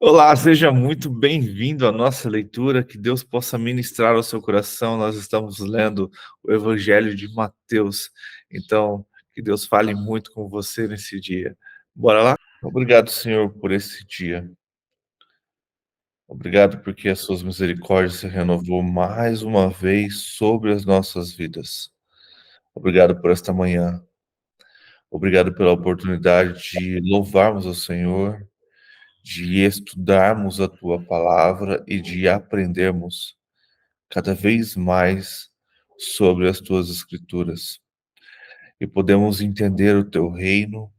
Olá, seja muito bem-vindo à nossa leitura, que Deus possa ministrar ao seu coração. Nós estamos lendo o Evangelho de Mateus, então que Deus fale muito com você nesse dia. Bora lá? Obrigado, Senhor, por esse dia. Obrigado porque as suas misericórdias se renovou mais uma vez sobre as nossas vidas. Obrigado por esta manhã. Obrigado pela oportunidade de louvarmos ao Senhor, de estudarmos a tua palavra e de aprendermos cada vez mais sobre as tuas escrituras. E podemos entender o teu reino,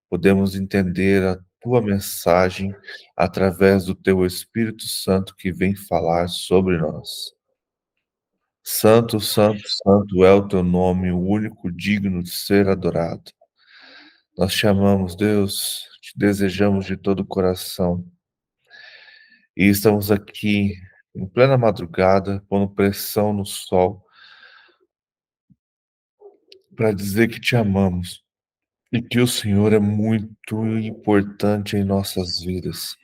podemos entender a tua mensagem através do teu Espírito Santo que vem falar sobre nós. Santo, santo, santo é o teu nome, o único digno de ser adorado. Nós te amamos, Deus, te desejamos de todo o coração. E estamos aqui em plena madrugada, pondo pressão no sol, para dizer que te amamos e que o Senhor é muito importante em nossas vidas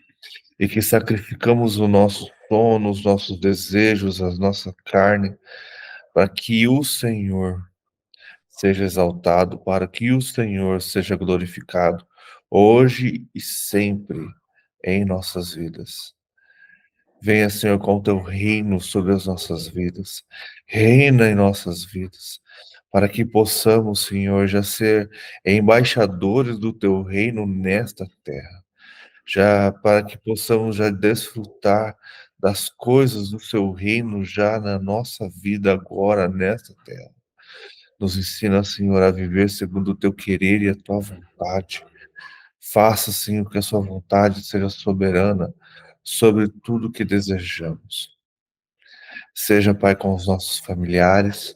e que sacrificamos o nosso sono, os nossos desejos, a nossa carne, para que o Senhor seja exaltado, para que o Senhor seja glorificado, hoje e sempre em nossas vidas. Venha, Senhor, com o teu reino sobre as nossas vidas. Reina em nossas vidas, para que possamos, Senhor, já ser embaixadores do teu reino nesta terra. Já para que possamos já desfrutar das coisas do seu reino já na nossa vida agora nesta terra. Nos ensina, Senhor, a viver segundo o teu querer e a tua vontade. Faça, Senhor, que a sua vontade seja soberana sobre tudo que desejamos. Seja, Pai, com os nossos familiares,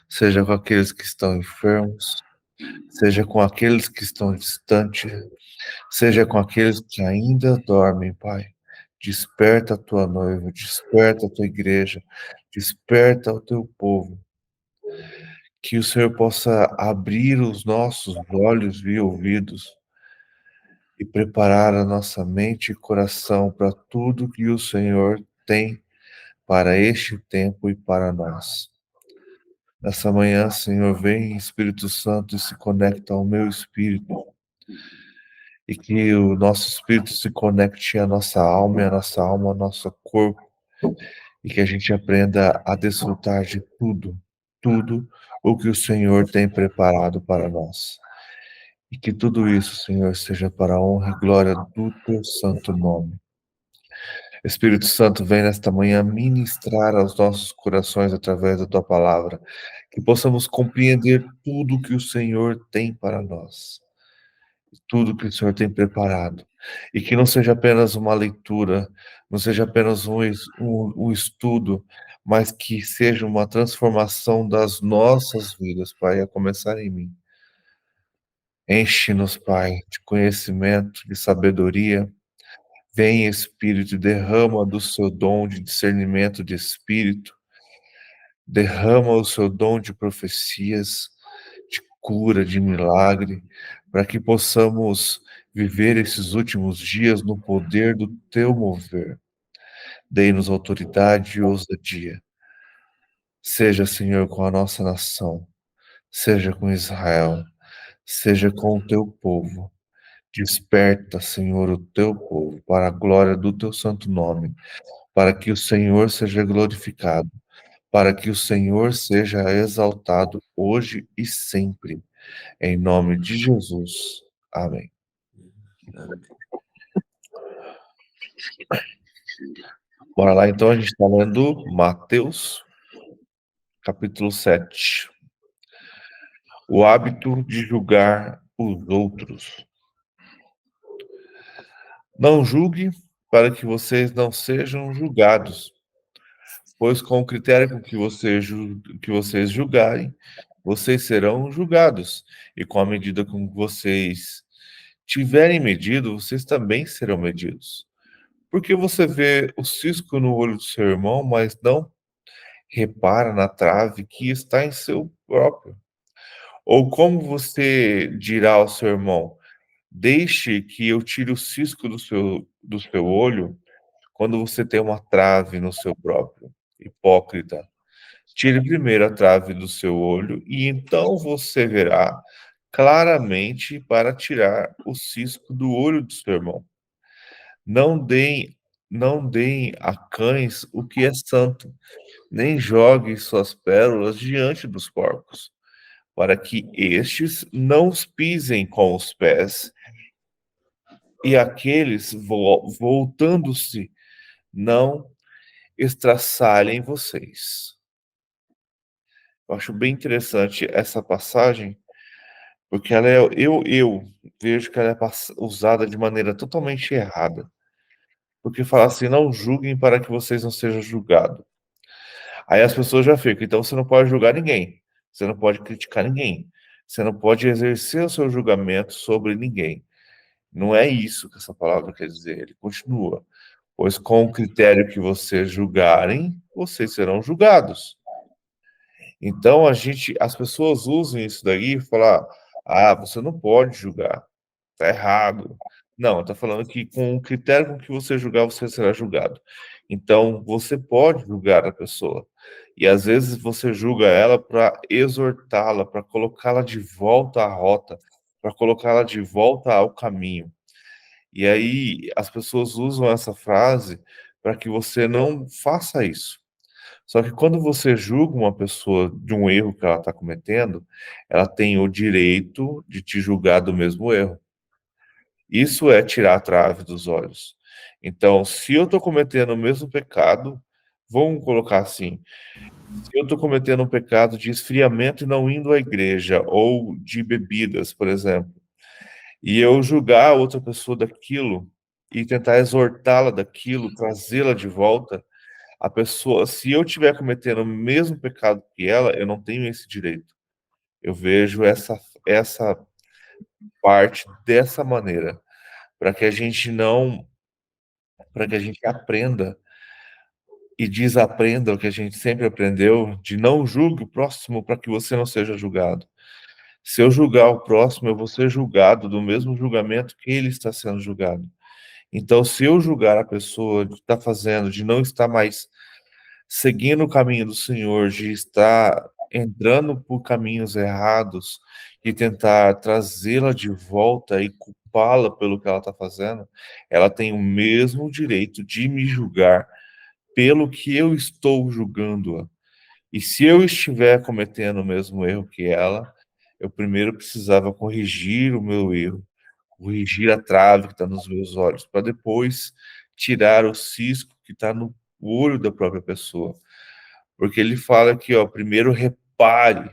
seja com aqueles que estão enfermos, seja com aqueles que estão distantes, seja com aqueles que ainda dormem, Pai. Desperta a tua noiva, desperta a tua igreja, desperta o teu povo. Que o Senhor possa abrir os nossos olhos e ouvidos e preparar a nossa mente e coração para tudo que o Senhor tem para este tempo e para nós. Nessa manhã, Senhor, vem Espírito Santo e se conecta ao meu espírito. E que o nosso espírito se conecte à nossa alma, e a nossa alma ao nosso corpo. E que a gente aprenda a desfrutar de tudo o que o Senhor tem preparado para nós. E que tudo isso, Senhor, seja para a honra e glória do teu santo nome. Espírito Santo, vem nesta manhã ministrar aos nossos corações através da tua palavra, que possamos compreender tudo que o Senhor tem para nós, tudo que o Senhor tem preparado, e que não seja apenas uma leitura, não seja apenas um estudo, mas que seja uma transformação das nossas vidas, Pai, a começar em mim. Enche-nos, Pai, de conhecimento, de sabedoria. Vem, Espírito, e derrama do seu dom de discernimento de espírito, derrama o seu dom de profecias, de cura, de milagre, para que possamos viver esses últimos dias no poder do teu mover. Dei-nos autoridade e ousadia. Seja, Senhor, com a nossa nação, seja com Israel, seja com o teu povo. Desperta, Senhor, o teu povo para a glória do teu santo nome, para que o Senhor seja glorificado, para que o Senhor seja exaltado hoje e sempre, em nome de Jesus. Amém. Bora lá, então, a gente está lendo Mateus, capítulo 7. O hábito de julgar os outros. Não julgue para que vocês não sejam julgados, pois com o critério com que vocês julgarem, vocês serão julgados, e com a medida com que vocês tiverem medido, vocês também serão medidos. Porque você vê o cisco no olho do seu irmão, mas não repara na trave que está em seu próprio? Ou como você dirá ao seu irmão: Deixe que eu tire o cisco do seu olho quando você tem uma trave no seu próprio. Hipócrita. Tire primeiro a trave do seu olho e então você verá claramente para tirar o cisco do olho do seu irmão. Não deem, não deem a cães o que é santo, nem joguem suas pérolas diante dos porcos, para que estes não os pisem com os pés, e aqueles, voltando-se, não estraçalhem vocês. Eu acho bem interessante essa passagem, porque ela eu vejo que ela é usada de maneira totalmente errada. Porque fala assim: "Não julguem para que vocês não sejam julgados". Aí as pessoas já ficam: "Então você não pode julgar ninguém, você não pode criticar ninguém, você não pode exercer o seu julgamento sobre ninguém". Não é isso que essa palavra quer dizer, ele continua: "Pois com o critério que vocês julgarem, vocês serão julgados". Então as pessoas usam isso daí e falar: "Ah, você não pode julgar, tá errado". Não, tá falando que com o critério com que você julgar, você será julgado. Então, você pode julgar a pessoa. E às vezes você julga ela para exortá-la, para colocá-la de volta à rota, para colocá-la de volta ao caminho. E aí as pessoas usam essa frase para que você não faça isso. Só que quando você julga uma pessoa de um erro que ela está cometendo, ela tem o direito de te julgar do mesmo erro. Isso é tirar a trave dos olhos. Então, se eu estou cometendo o mesmo pecado, vamos colocar assim, se eu estou cometendo um pecado de esfriamento e não indo à igreja, ou de bebidas, por exemplo, e eu julgar a outra pessoa daquilo e tentar exortá-la daquilo, trazê-la de volta, a pessoa, se eu estiver cometendo o mesmo pecado que ela, eu não tenho esse direito. Eu vejo essa parte dessa maneira, para que a gente não, para que a gente aprenda e desaprenda o que a gente sempre aprendeu, de não julgue o próximo para que você não seja julgado. Se eu julgar o próximo, eu vou ser julgado do mesmo julgamento que ele está sendo julgado. Então, se eu julgar a pessoa de estar fazendo, de não estar mais seguindo o caminho do Senhor, de estar entrando por caminhos errados e tentar trazê-la de volta e culpá-la pelo que ela está fazendo, ela tem o mesmo direito de me julgar pelo que eu estou julgando-a. E se eu estiver cometendo o mesmo erro que ela, eu primeiro precisava corrigir o meu erro, corrigir a trave que está nos meus olhos, para depois tirar o cisco que está no olho da própria pessoa. Porque ele fala aqui, ó, primeiro repare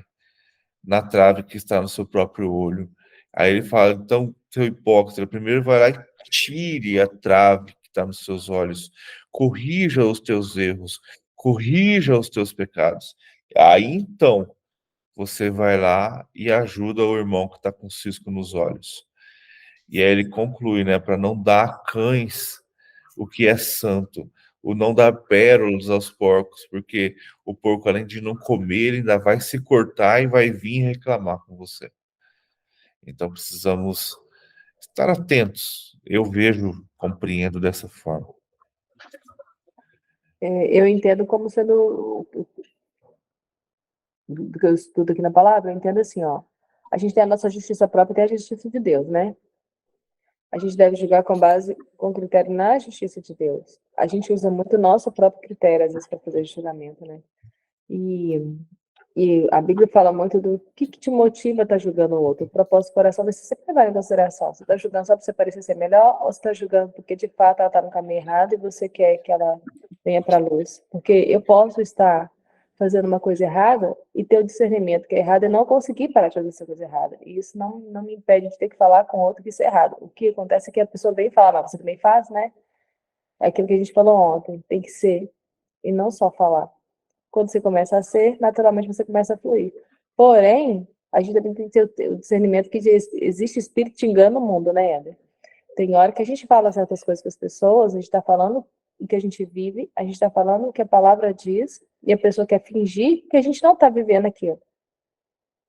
na trave que está no seu próprio olho. Aí ele fala, então, seu hipócrita, primeiro vai lá e tire a trave que está nos seus olhos, corrija os teus erros, corrija os teus pecados. Aí então você vai lá e ajuda o irmão que está com cisco nos olhos. E aí ele conclui, né, para não dar a cães o que é santo, o não dar pérolas aos porcos, porque o porco, além de não comer, ele ainda vai se cortar e vai vir reclamar com você. Então precisamos estar atentos. Eu vejo, compreendo dessa forma. Eu entendo como sendo, do que eu estudo aqui na palavra, eu entendo assim, ó, a gente tem a nossa justiça própria e tem a justiça de Deus, né? A gente deve julgar com base, com critério na justiça de Deus. A gente usa muito o nosso próprio critério, às vezes, para fazer julgamento, né? E, e a Bíblia fala muito do que te motiva a estar julgando o outro. O propósito do coração você sempre vai em consideração. Você está julgando só para você parecer ser melhor, ou você está julgando porque, de fato, ela está no caminho errado e você quer que ela venha para a luz? Porque eu posso estar fazendo uma coisa errada e ter o discernimento que é errado e não conseguir parar de fazer essa coisa errada. E isso não me impede de ter que falar com outro que isso é errado. O que acontece é que a pessoa vem falar, mas você também faz, né? É aquilo que a gente falou ontem, tem que ser e não só falar. Quando você começa a ser, naturalmente você começa a fluir. Porém, a gente também tem que ter o discernimento que existe espírito te engana no mundo, né, Eder? Tem hora que a gente fala certas coisas com as pessoas, a gente está falando o que a gente vive, a gente está falando o que a palavra diz, e a pessoa quer fingir que a gente não está vivendo aquilo.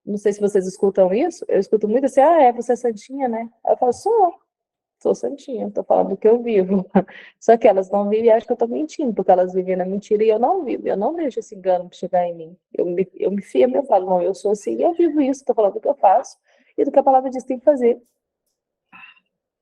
Não sei se vocês escutam isso. Eu escuto muito assim, ah, você é santinha, né? Aí eu falo, sou santinha, tô falando do que eu vivo. Só que elas não vivem e acham que eu tô mentindo, porque elas vivem na mentira e eu não vivo. Eu não deixo esse engano chegar em mim. Eu me firmo, eu falo, não, eu sou assim, eu vivo isso, tô falando do que eu faço e do que a palavra diz que tem que fazer.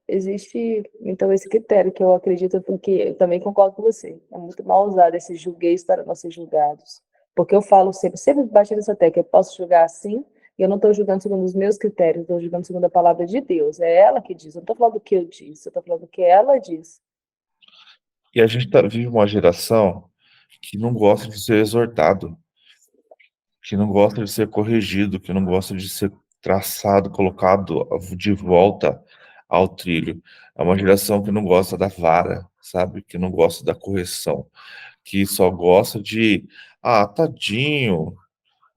Existe, então, esse critério que eu acredito, porque eu também concordo com você. É muito mal usado esse julgueis para não ser julgados. Porque eu falo sempre baixo nessa tecla, eu posso julgar assim, e eu não estou julgando segundo os meus critérios, estou julgando segundo a palavra de Deus. É ela que diz, eu não estou falando do que eu disse, eu estou falando do que ela diz. E a gente vive uma geração que não gosta de ser exortado, que não gosta de ser corrigido, que não gosta de ser traçado, colocado de volta ao trilho. É uma geração que não gosta da vara, sabe? Que não gosta da correção, que só gosta de, tadinho,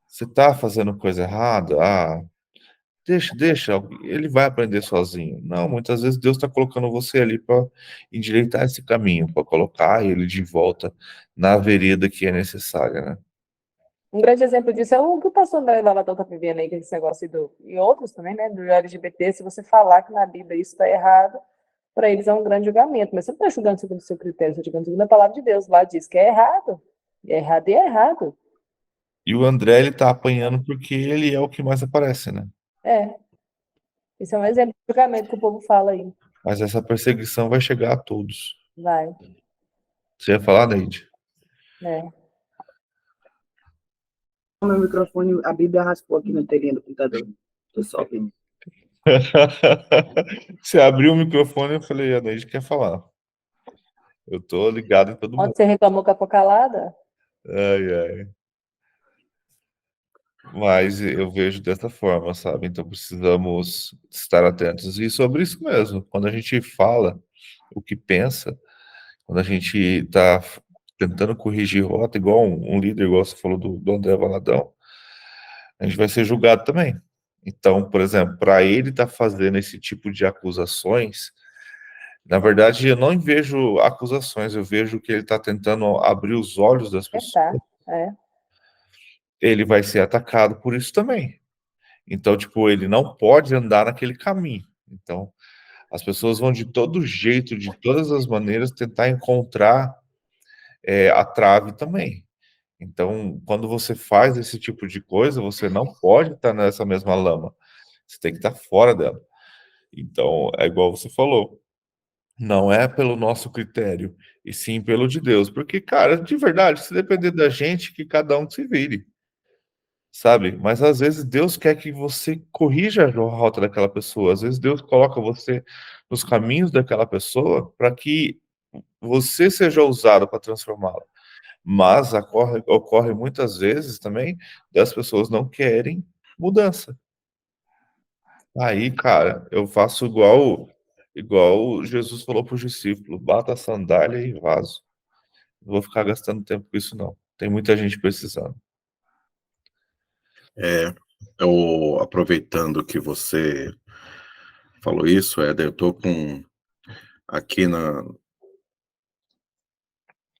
você tá fazendo coisa errada, deixa, ele vai aprender sozinho. Não, muitas vezes Deus está colocando você ali para endireitar esse caminho, para colocar ele de volta na vereda que é necessária, né? Um grande exemplo disso é o que o pastor André Valadão está vivendo aí, que é esse negócio e outros também, né, do LGBT. Se você falar que na Bíblia isso está errado, para eles é um grande julgamento. Mas você não está julgando segundo o seu critério, você está julgando segundo a palavra de Deus. Lá diz que é errado. É errado e é errado. E o André, ele tá apanhando porque ele é o que mais aparece, né? É, isso é um exemplo de julgamento que o povo fala aí. Mas essa perseguição vai chegar a todos. Vai, Você ia falar, Neide? né? Meu microfone, a Bíblia raspou aqui na telinha do computador. Tô só ouvindo. Você abriu o microfone e eu falei, a Neide quer falar. Eu tô ligado em todo mundo. Ontem você reclamou com a calada? Ai, ai. Mas eu vejo dessa forma, sabe? Então precisamos estar atentos. E sobre isso mesmo, quando a gente fala o que pensa, quando a gente está tentando corrigir rota, igual um líder, igual você falou do André Valadão, a gente vai ser julgado também. Então, por exemplo, para ele estar fazendo esse tipo de acusações, na verdade, eu não vejo acusações, eu vejo que ele está tentando abrir os olhos das É, pessoas. tá. É. Ele vai ser atacado por isso também. Então, tipo, ele não pode andar naquele caminho. Então, as pessoas vão de todo jeito, de todas as maneiras, tentar encontrar a trave também. Então, quando você faz esse tipo de coisa, você não pode estar nessa mesma lama. Você tem que estar fora dela. Então, é igual você falou. Não é pelo nosso critério, e sim pelo de Deus. Porque, cara, de verdade, se depender da gente, que cada um se vire, sabe? Mas às vezes Deus quer que você corrija a rota daquela pessoa. Às vezes Deus coloca você nos caminhos daquela pessoa para que você seja usado para transformá-la. Mas ocorre muitas vezes também das pessoas não querem mudança. Aí, cara, eu faço igual Jesus falou para os discípulos: bata a sandália e vaso. Não vou ficar gastando tempo com isso, não. Tem muita gente precisando. Eu, aproveitando que você falou isso, Éder, eu tô com aqui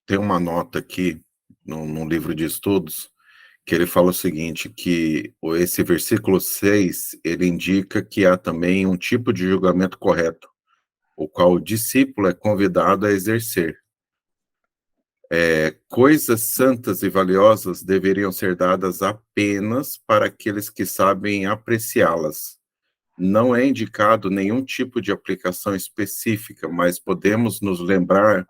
tem uma nota aqui no livro de estudos que ele fala o seguinte, que esse versículo 6 ele indica que há também um tipo de julgamento correto, o qual o discípulo é convidado a exercer. Coisas santas e valiosas deveriam ser dadas apenas para aqueles que sabem apreciá-las. Não é indicado nenhum tipo de aplicação específica, mas podemos nos lembrar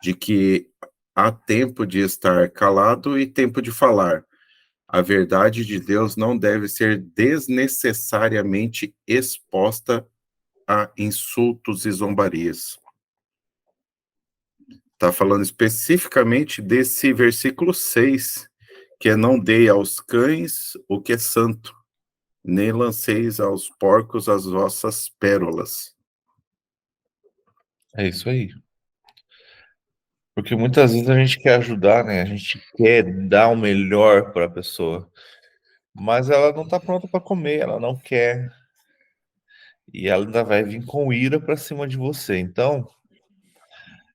de que há tempo de estar calado e tempo de falar. A verdade de Deus não deve ser desnecessariamente exposta a insultos e zombarias. Está falando especificamente desse versículo 6, que é: não dei aos cães o que é santo, nem lanceis aos porcos as vossas pérolas. É isso aí. Porque muitas vezes a gente quer ajudar, né? A gente quer dar o melhor para a pessoa, mas ela não está pronta para comer, ela não quer. E ela ainda vai vir com ira para cima de você. Então,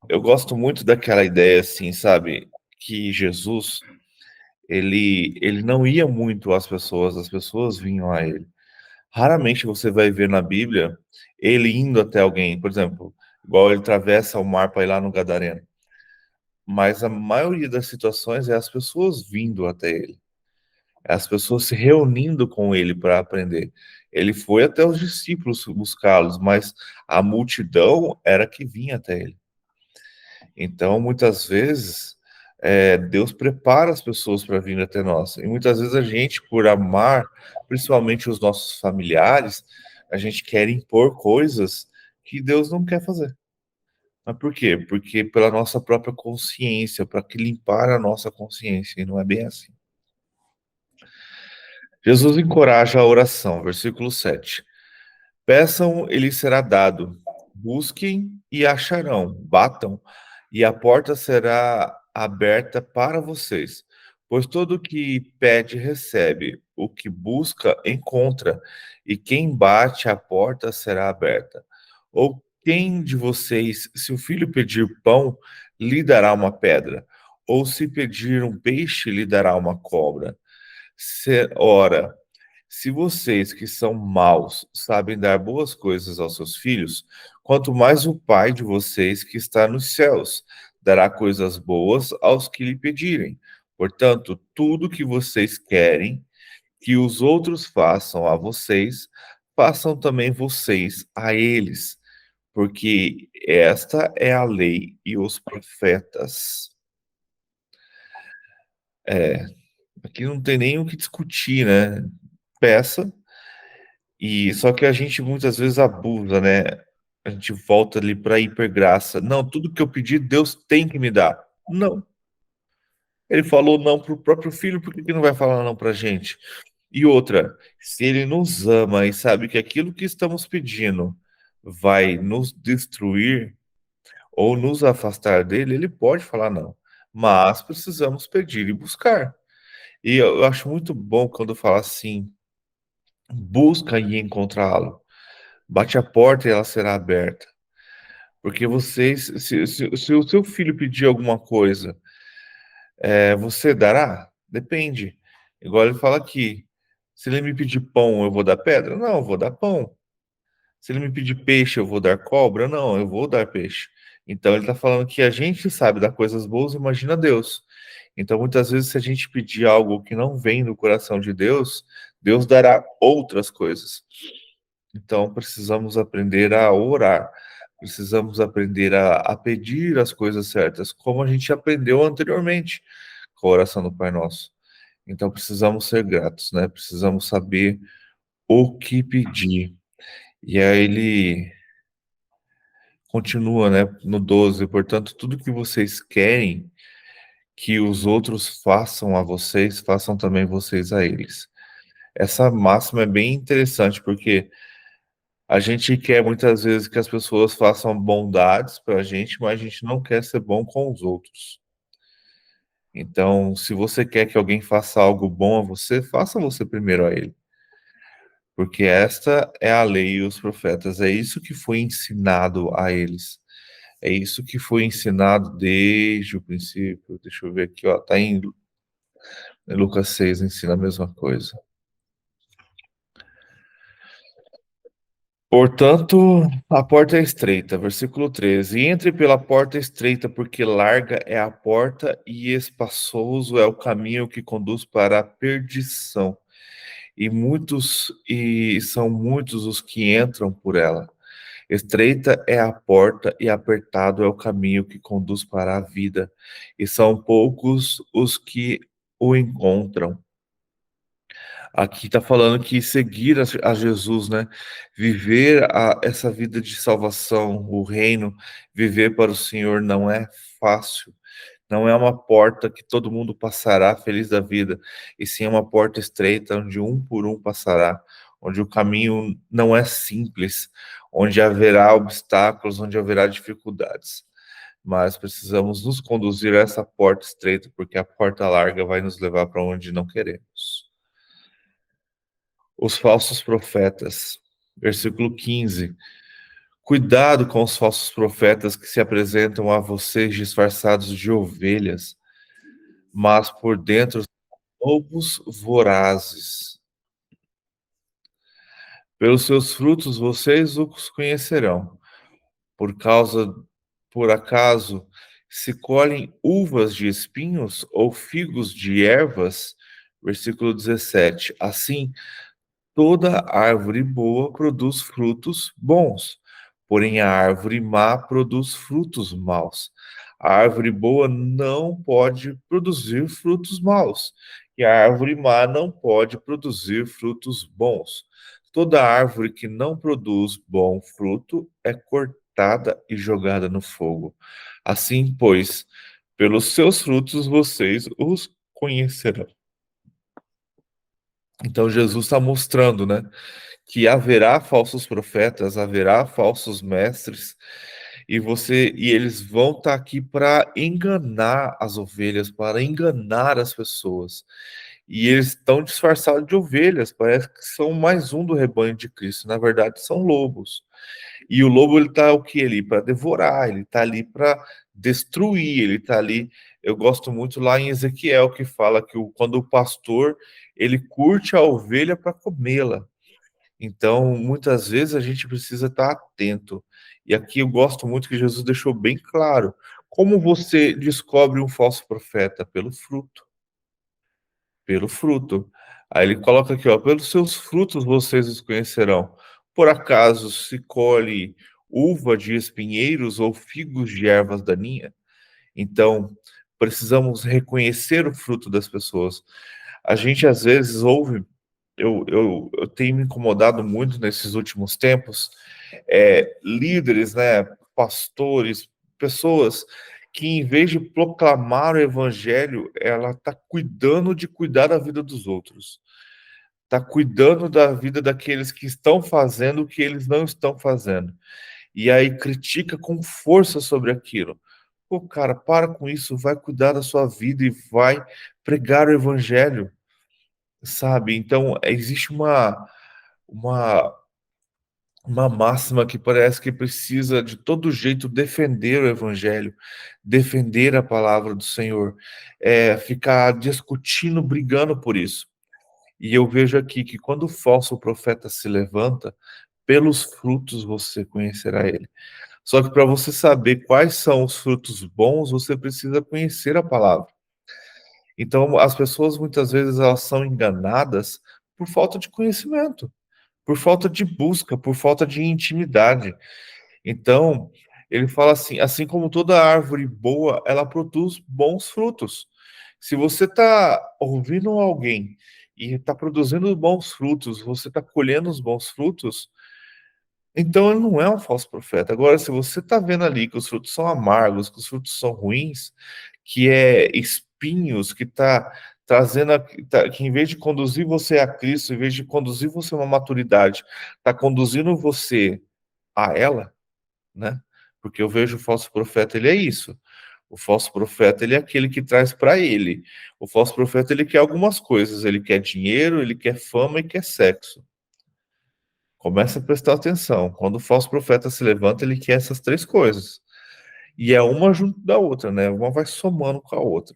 eu gosto muito daquela ideia assim, sabe? Que Jesus, ele não ia muito às pessoas, as pessoas vinham a ele. Raramente você vai ver na Bíblia ele indo até alguém, por exemplo, igual ele atravessa o mar para ir lá no Gadareno. Mas a maioria das situações é as pessoas vindo até ele, é as pessoas se reunindo com ele para aprender. Ele foi até os discípulos buscá-los, mas a multidão era que vinha até ele. Então, muitas vezes, Deus prepara as pessoas para vir até nós. E muitas vezes a gente, por amar, principalmente os nossos familiares, a gente quer impor coisas que Deus não quer fazer. Mas por quê? Porque pela nossa própria consciência, para que limpar a nossa consciência, e não é bem assim. Jesus encoraja a oração, versículo 7. Peçam, e lhes será dado. Busquem e acharão. Batam, e a porta será aberta para vocês. Pois todo o que pede, recebe. O que busca, encontra. E quem bate, a porta será aberta. Ou quem de vocês, se o filho pedir pão, lhe dará uma pedra? Ou se pedir um peixe, lhe dará uma cobra? Ora, se vocês que são maus sabem dar boas coisas aos seus filhos, quanto mais o Pai de vocês que está nos céus dará coisas boas aos que lhe pedirem. Portanto, tudo que vocês querem que os outros façam a vocês, façam também vocês a eles, porque esta é a lei e os profetas. Aqui não tem nem o que discutir, né? Peça. E só que a gente muitas vezes abusa, né? A gente volta ali para a hipergraça. Não, tudo que eu pedi, Deus tem que me dar. Não. Ele falou não para o próprio filho, por que que não vai falar não para a gente? E outra, se ele nos ama e sabe que aquilo que estamos pedindo vai nos destruir ou nos afastar dele, ele pode falar não. Mas precisamos pedir e buscar. E eu acho muito bom quando fala assim, busca e encontrá-lo. Bate a porta e ela será aberta. Porque vocês, se o seu filho pedir alguma coisa, você dará? Depende. Igual ele fala aqui. Se ele me pedir pão, eu vou dar pedra? Não, eu vou dar pão. Se ele me pedir peixe, eu vou dar cobra? Não, eu vou dar peixe. Então ele está falando que a gente sabe dar coisas boas, imagina Deus. Então muitas vezes se a gente pedir algo que não vem do coração de Deus, Deus dará outras coisas. Então, precisamos aprender a orar, precisamos aprender a pedir as coisas certas, como a gente aprendeu anteriormente com a oração do Pai Nosso. Então, precisamos ser gratos, né? Precisamos saber o que pedir. E aí ele continua, né, no 12, portanto, tudo que vocês querem que os outros façam a vocês, façam também vocês a eles. Essa máxima é bem interessante, porque a gente quer muitas vezes que as pessoas façam bondades para a gente, mas a gente não quer ser bom com os outros. Então, se você quer que alguém faça algo bom a você, faça você primeiro a ele. Porque esta é a lei e os profetas. É isso que foi ensinado a eles. É isso que foi ensinado desde o princípio. Deixa eu ver aqui, ó. Tá em Lucas 6, ensina a mesma coisa. Portanto, a porta é estreita, versículo 13. Entre pela porta estreita, porque larga é a porta e espaçoso é o caminho que conduz para a perdição. E são muitos os que entram por ela. Estreita é a porta e apertado é o caminho que conduz para a vida, e são poucos os que o encontram. Aqui está falando que seguir a Jesus, né? Viver essa vida de salvação, o reino, viver para o Senhor não é fácil. Não é uma porta que todo mundo passará feliz da vida, e sim é uma porta estreita onde um por um passará, onde o caminho não é simples, onde haverá obstáculos, onde haverá dificuldades. Mas precisamos nos conduzir a essa porta estreita, porque a porta larga vai nos levar para onde não queremos. Os falsos profetas, versículo 15. Cuidado com os falsos profetas que se apresentam a vocês disfarçados de ovelhas, mas por dentro lobos vorazes. Pelos seus frutos vocês os conhecerão. Por acaso, se colhem uvas de espinhos ou figos de ervas? Versículo 17. Assim, toda árvore boa produz frutos bons, porém a árvore má produz frutos maus. A árvore boa não pode produzir frutos maus, e a árvore má não pode produzir frutos bons. Toda árvore que não produz bom fruto é cortada e jogada no fogo. Assim, pois, pelos seus frutos vocês os conhecerão. Então Jesus está mostrando, né, que haverá falsos profetas, haverá falsos mestres, e eles vão estar aqui para enganar as ovelhas, para enganar as pessoas. E eles estão disfarçados de ovelhas, parece que são mais um do rebanho de Cristo. Na verdade, são lobos. E o lobo, ele está o que ali? Para devorar, ele está ali para destruir, ele está ali. Eu gosto muito lá em Ezequiel, que fala que quando o pastor, ele curte a ovelha para comê-la. Então, muitas vezes a gente precisa estar atento. E aqui eu gosto muito que Jesus deixou bem claro. Como você descobre um falso profeta? Pelo fruto. Pelo fruto. Aí ele coloca aqui, ó, pelos seus frutos vocês os conhecerão. Por acaso se colhe uva de espinheiros ou figos de ervas daninhas? Então, precisamos reconhecer o fruto das pessoas. A gente às vezes ouve, eu tenho me incomodado muito nesses últimos tempos, líderes, né, pastores, pessoas que em vez de proclamar o evangelho, ela está cuidando de cuidar da vida dos outros. Está cuidando da vida daqueles que estão fazendo o que eles não estão fazendo. E aí critica com força sobre aquilo. Pô, cara, para com isso, vai cuidar da sua vida e vai pregar o evangelho, sabe? Então, existe uma, uma máxima que parece que precisa de todo jeito defender o evangelho, defender a palavra do Senhor, ficar discutindo, brigando por isso. E eu vejo aqui que quando o falso profeta se levanta, pelos frutos você conhecerá ele. Só que para você saber quais são os frutos bons, você precisa conhecer a palavra. Então, as pessoas muitas vezes elas são enganadas por falta de conhecimento, por falta de busca, por falta de intimidade. Então, ele fala assim como toda árvore boa, ela produz bons frutos. Se você está ouvindo alguém e está produzindo bons frutos, você está colhendo os bons frutos, então ele não é um falso profeta. Agora, se você está vendo ali que os frutos são amargos, que os frutos são ruins, que é espinhos, que está trazendo, que em vez de conduzir você a Cristo, em vez de conduzir você a uma maturidade, está conduzindo você a ela, né? Porque eu vejo o falso profeta, ele é isso. O falso profeta, ele é aquele que traz para ele. O falso profeta, ele quer algumas coisas. Ele quer dinheiro, ele quer fama e quer sexo. Começa a prestar atenção. Quando o falso profeta se levanta, ele quer essas três coisas. E é uma junto da outra, né? Uma vai somando com a outra.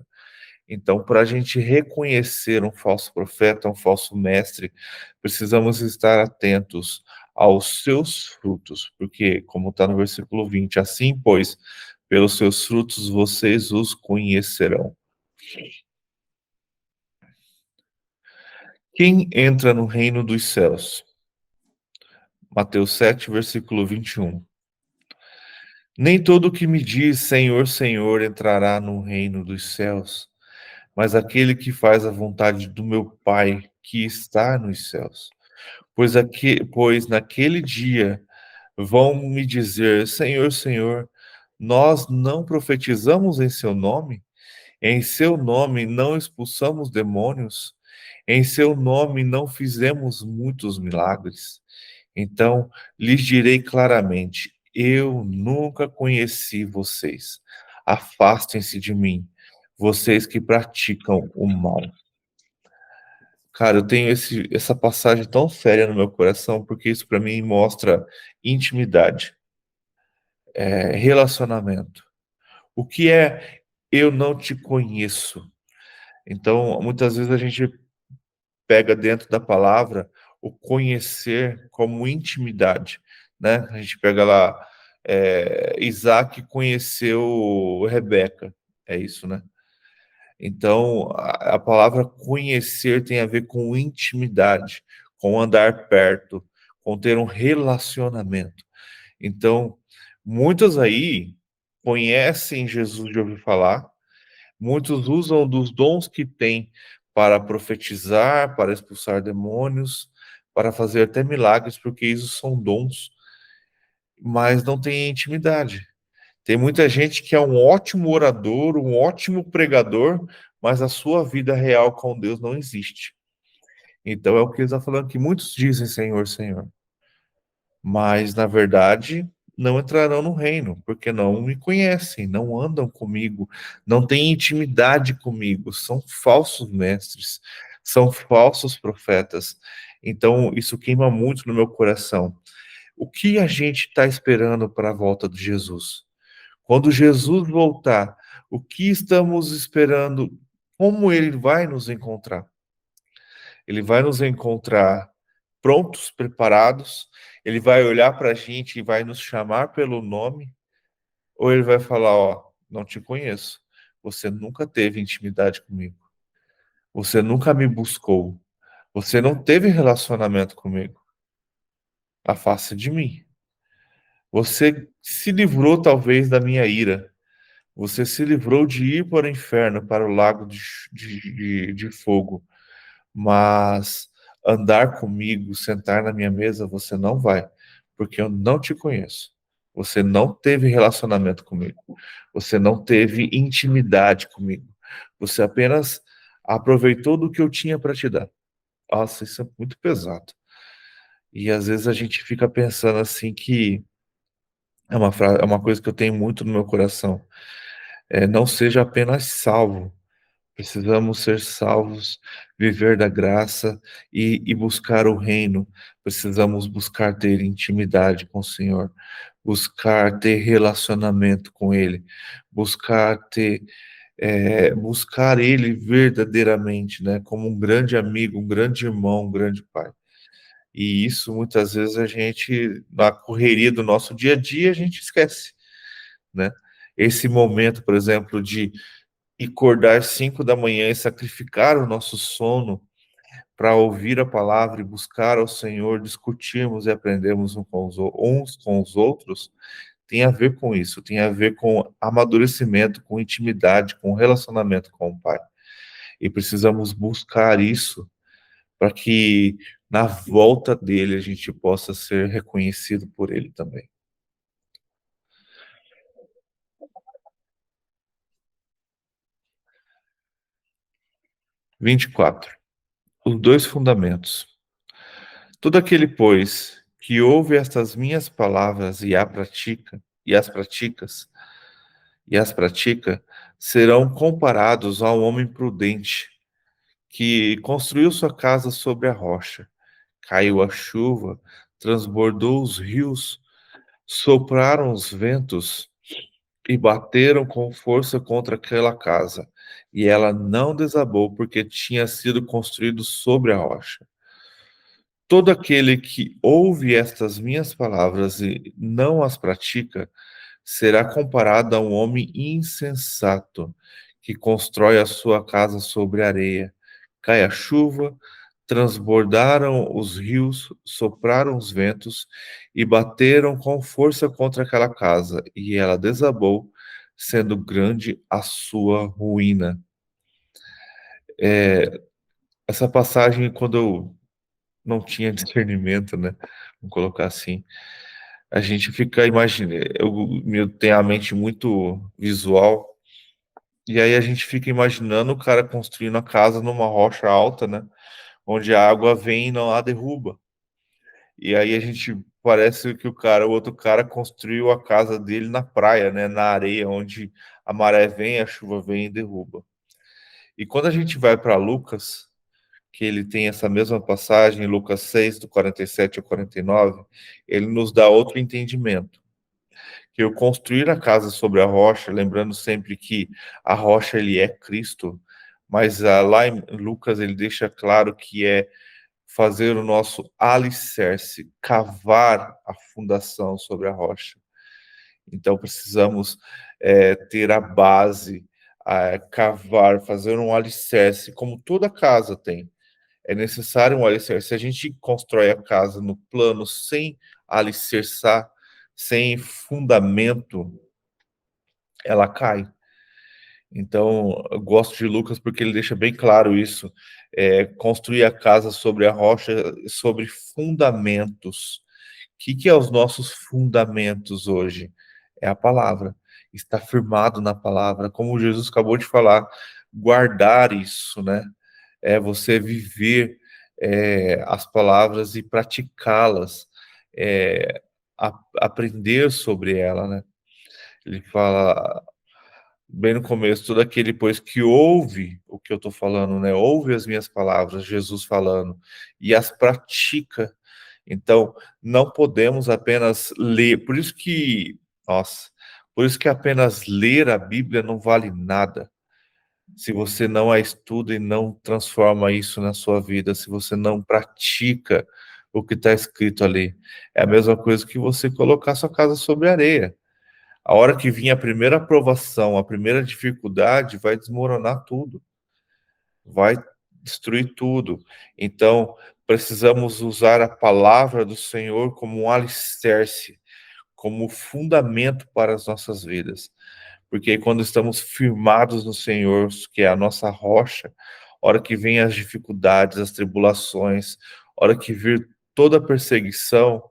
Então, para a gente reconhecer um falso profeta, um falso mestre, precisamos estar atentos aos seus frutos, porque, como está no versículo 20, assim, pois, pelos seus frutos vocês os conhecerão. Quem entra no reino dos céus? Mateus 7, versículo 21. Nem todo que me diz Senhor, Senhor entrará no reino dos céus, mas aquele que faz a vontade do meu Pai que está nos céus. Pois naquele dia vão me dizer, Senhor, Senhor, nós não profetizamos em seu nome? Em seu nome não expulsamos demônios? Em seu nome não fizemos muitos milagres? Então lhes direi claramente, eu nunca conheci vocês. Afastem-se de mim, vocês que praticam o mal. Cara, eu tenho essa passagem tão séria no meu coração, porque isso para mim mostra intimidade, relacionamento. O que é eu não te conheço? Então, muitas vezes a gente pega dentro da palavra o conhecer como intimidade, né? A gente pega lá, Isaac conheceu Rebeca, é isso, né? Então, a palavra conhecer tem a ver com intimidade, com andar perto, com ter um relacionamento. Então, muitos aí conhecem Jesus de ouvir falar, muitos usam dos dons que têm para profetizar, para expulsar demônios, para fazer até milagres, porque isso são dons, mas não tem intimidade. Tem muita gente que é um ótimo orador, um ótimo pregador, mas a sua vida real com Deus não existe. Então é o que ele está falando, que muitos dizem Senhor, Senhor, mas na verdade não entrarão no reino, porque não me conhecem, não andam comigo, não têm intimidade comigo, são falsos mestres, são falsos profetas. Então isso queima muito no meu coração. O que a gente está esperando para a volta de Jesus? Quando Jesus voltar, o que estamos esperando? Como ele vai nos encontrar? Ele vai nos encontrar prontos, preparados? Ele vai olhar para a gente e vai nos chamar pelo nome? Ou ele vai falar, ó, não te conheço. Você nunca teve intimidade comigo. Você nunca me buscou. Você não teve relacionamento comigo. Afaste de mim. Você se livrou talvez da minha ira. Você se livrou de ir para o inferno, para o lago de fogo, mas andar comigo, sentar na minha mesa, você não vai, porque eu não te conheço. Você não teve relacionamento comigo. Você não teve intimidade comigo. Você apenas aproveitou do que eu tinha para te dar. Nossa, isso é muito pesado. E às vezes a gente fica pensando assim que é uma coisa que eu tenho muito no meu coração. Não seja apenas salvo. Precisamos ser salvos, viver da graça e buscar o reino. Precisamos buscar ter intimidade com o Senhor, buscar ter relacionamento com Ele, buscar buscar Ele verdadeiramente, né? Como um grande amigo, um grande irmão, um grande pai. E isso muitas vezes a gente, na correria do nosso dia a dia, a gente esquece, né? Esse momento, por exemplo, de acordar 5 da manhã e sacrificar o nosso sono para ouvir a palavra e buscar ao Senhor, discutirmos e aprendermos uns com os outros, tem a ver com isso, tem a ver com amadurecimento, com intimidade, com relacionamento com o Pai. E precisamos buscar isso para que na volta dele a gente possa ser reconhecido por ele também. 24. Os dois fundamentos. Todo aquele, pois, que ouve estas minhas palavras e as pratica, serão comparados ao homem prudente que construiu sua casa sobre a rocha. Caiu a chuva, transbordou os rios, sopraram os ventos e bateram com força contra aquela casa, e ela não desabou porque tinha sido construído sobre a rocha. Todo aquele que ouve estas minhas palavras e não as pratica, será comparado a um homem insensato, que constrói a sua casa sobre areia. Cai a chuva, transbordaram os rios, sopraram os ventos e bateram com força contra aquela casa, e ela desabou, sendo grande a sua ruína. Essa passagem, quando eu não tinha discernimento, né? Vamos colocar assim. A gente fica imaginando, eu tenho a mente muito visual, e aí a gente fica imaginando o cara construindo a casa numa rocha alta, né? Onde a água vem e não a derruba. E aí a gente parece que o outro cara construiu a casa dele na praia, né? Na areia, onde a maré vem, a chuva vem e derruba. E quando a gente vai para Lucas, que ele tem essa mesma passagem, Lucas 6, do 47 ao 49, ele nos dá outro entendimento. Que o construir a casa sobre a rocha, lembrando sempre que a rocha ele é Cristo, mas lá em Lucas ele deixa claro que é fazer o nosso alicerce, cavar a fundação sobre a rocha. Então precisamos ter a base, cavar, fazer um alicerce, como toda casa tem. É necessário um alicerce. Se a gente constrói a casa no plano sem alicerçar, sem fundamento, ela cai. Então, eu gosto de Lucas porque ele deixa bem claro isso. Construir a casa sobre a rocha, sobre fundamentos. O que é os nossos fundamentos hoje? É a palavra. Está firmado na palavra. Como Jesus acabou de falar, guardar isso, né? É você viver as palavras e praticá-las, aprender sobre ela, né? Ele fala bem no começo, todo aquele, pois, que ouve o que eu estou falando, né? Ouve as minhas palavras, Jesus falando, e as pratica. Então, não podemos apenas ler. Por isso que apenas ler a Bíblia não vale nada. Se você não a estuda e não transforma isso na sua vida, se você não pratica o que está escrito ali, é a mesma coisa que você colocar sua casa sobre areia. A hora que vir a primeira aprovação, a primeira dificuldade, vai desmoronar tudo, vai destruir tudo. Então, precisamos usar a palavra do Senhor como um alicerce, como fundamento para as nossas vidas. Porque quando estamos firmados no Senhor, que é a nossa rocha, hora que vem as dificuldades, as tribulações, hora que vir toda a perseguição,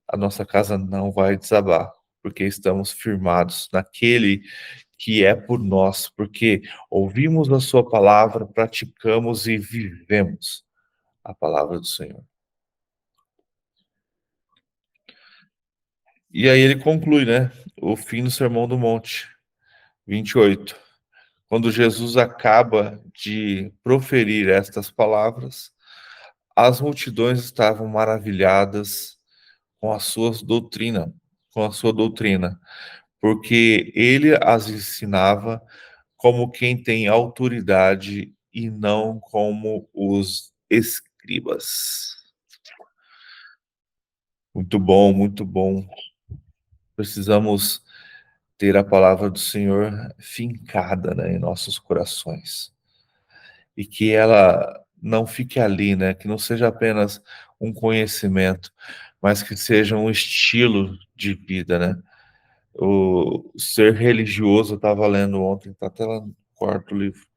a nossa casa não vai desabar, porque estamos firmados naquele que é por nós, porque ouvimos a sua palavra, praticamos e vivemos a palavra do Senhor. E aí ele conclui, né? O fim do Sermão do Monte, 28. Quando Jesus acaba de proferir estas palavras, as multidões estavam maravilhadas com a sua doutrina, porque ele as ensinava como quem tem autoridade e não como os escribas. Muito bom, muito bom. Precisamos ter a palavra do Senhor fincada, né, em nossos corações. E que ela não fique ali, né, que não seja apenas um conhecimento, mas que seja um estilo de vida, né? O ser religioso, eu estava lendo ontem, está até lá no quarto livro,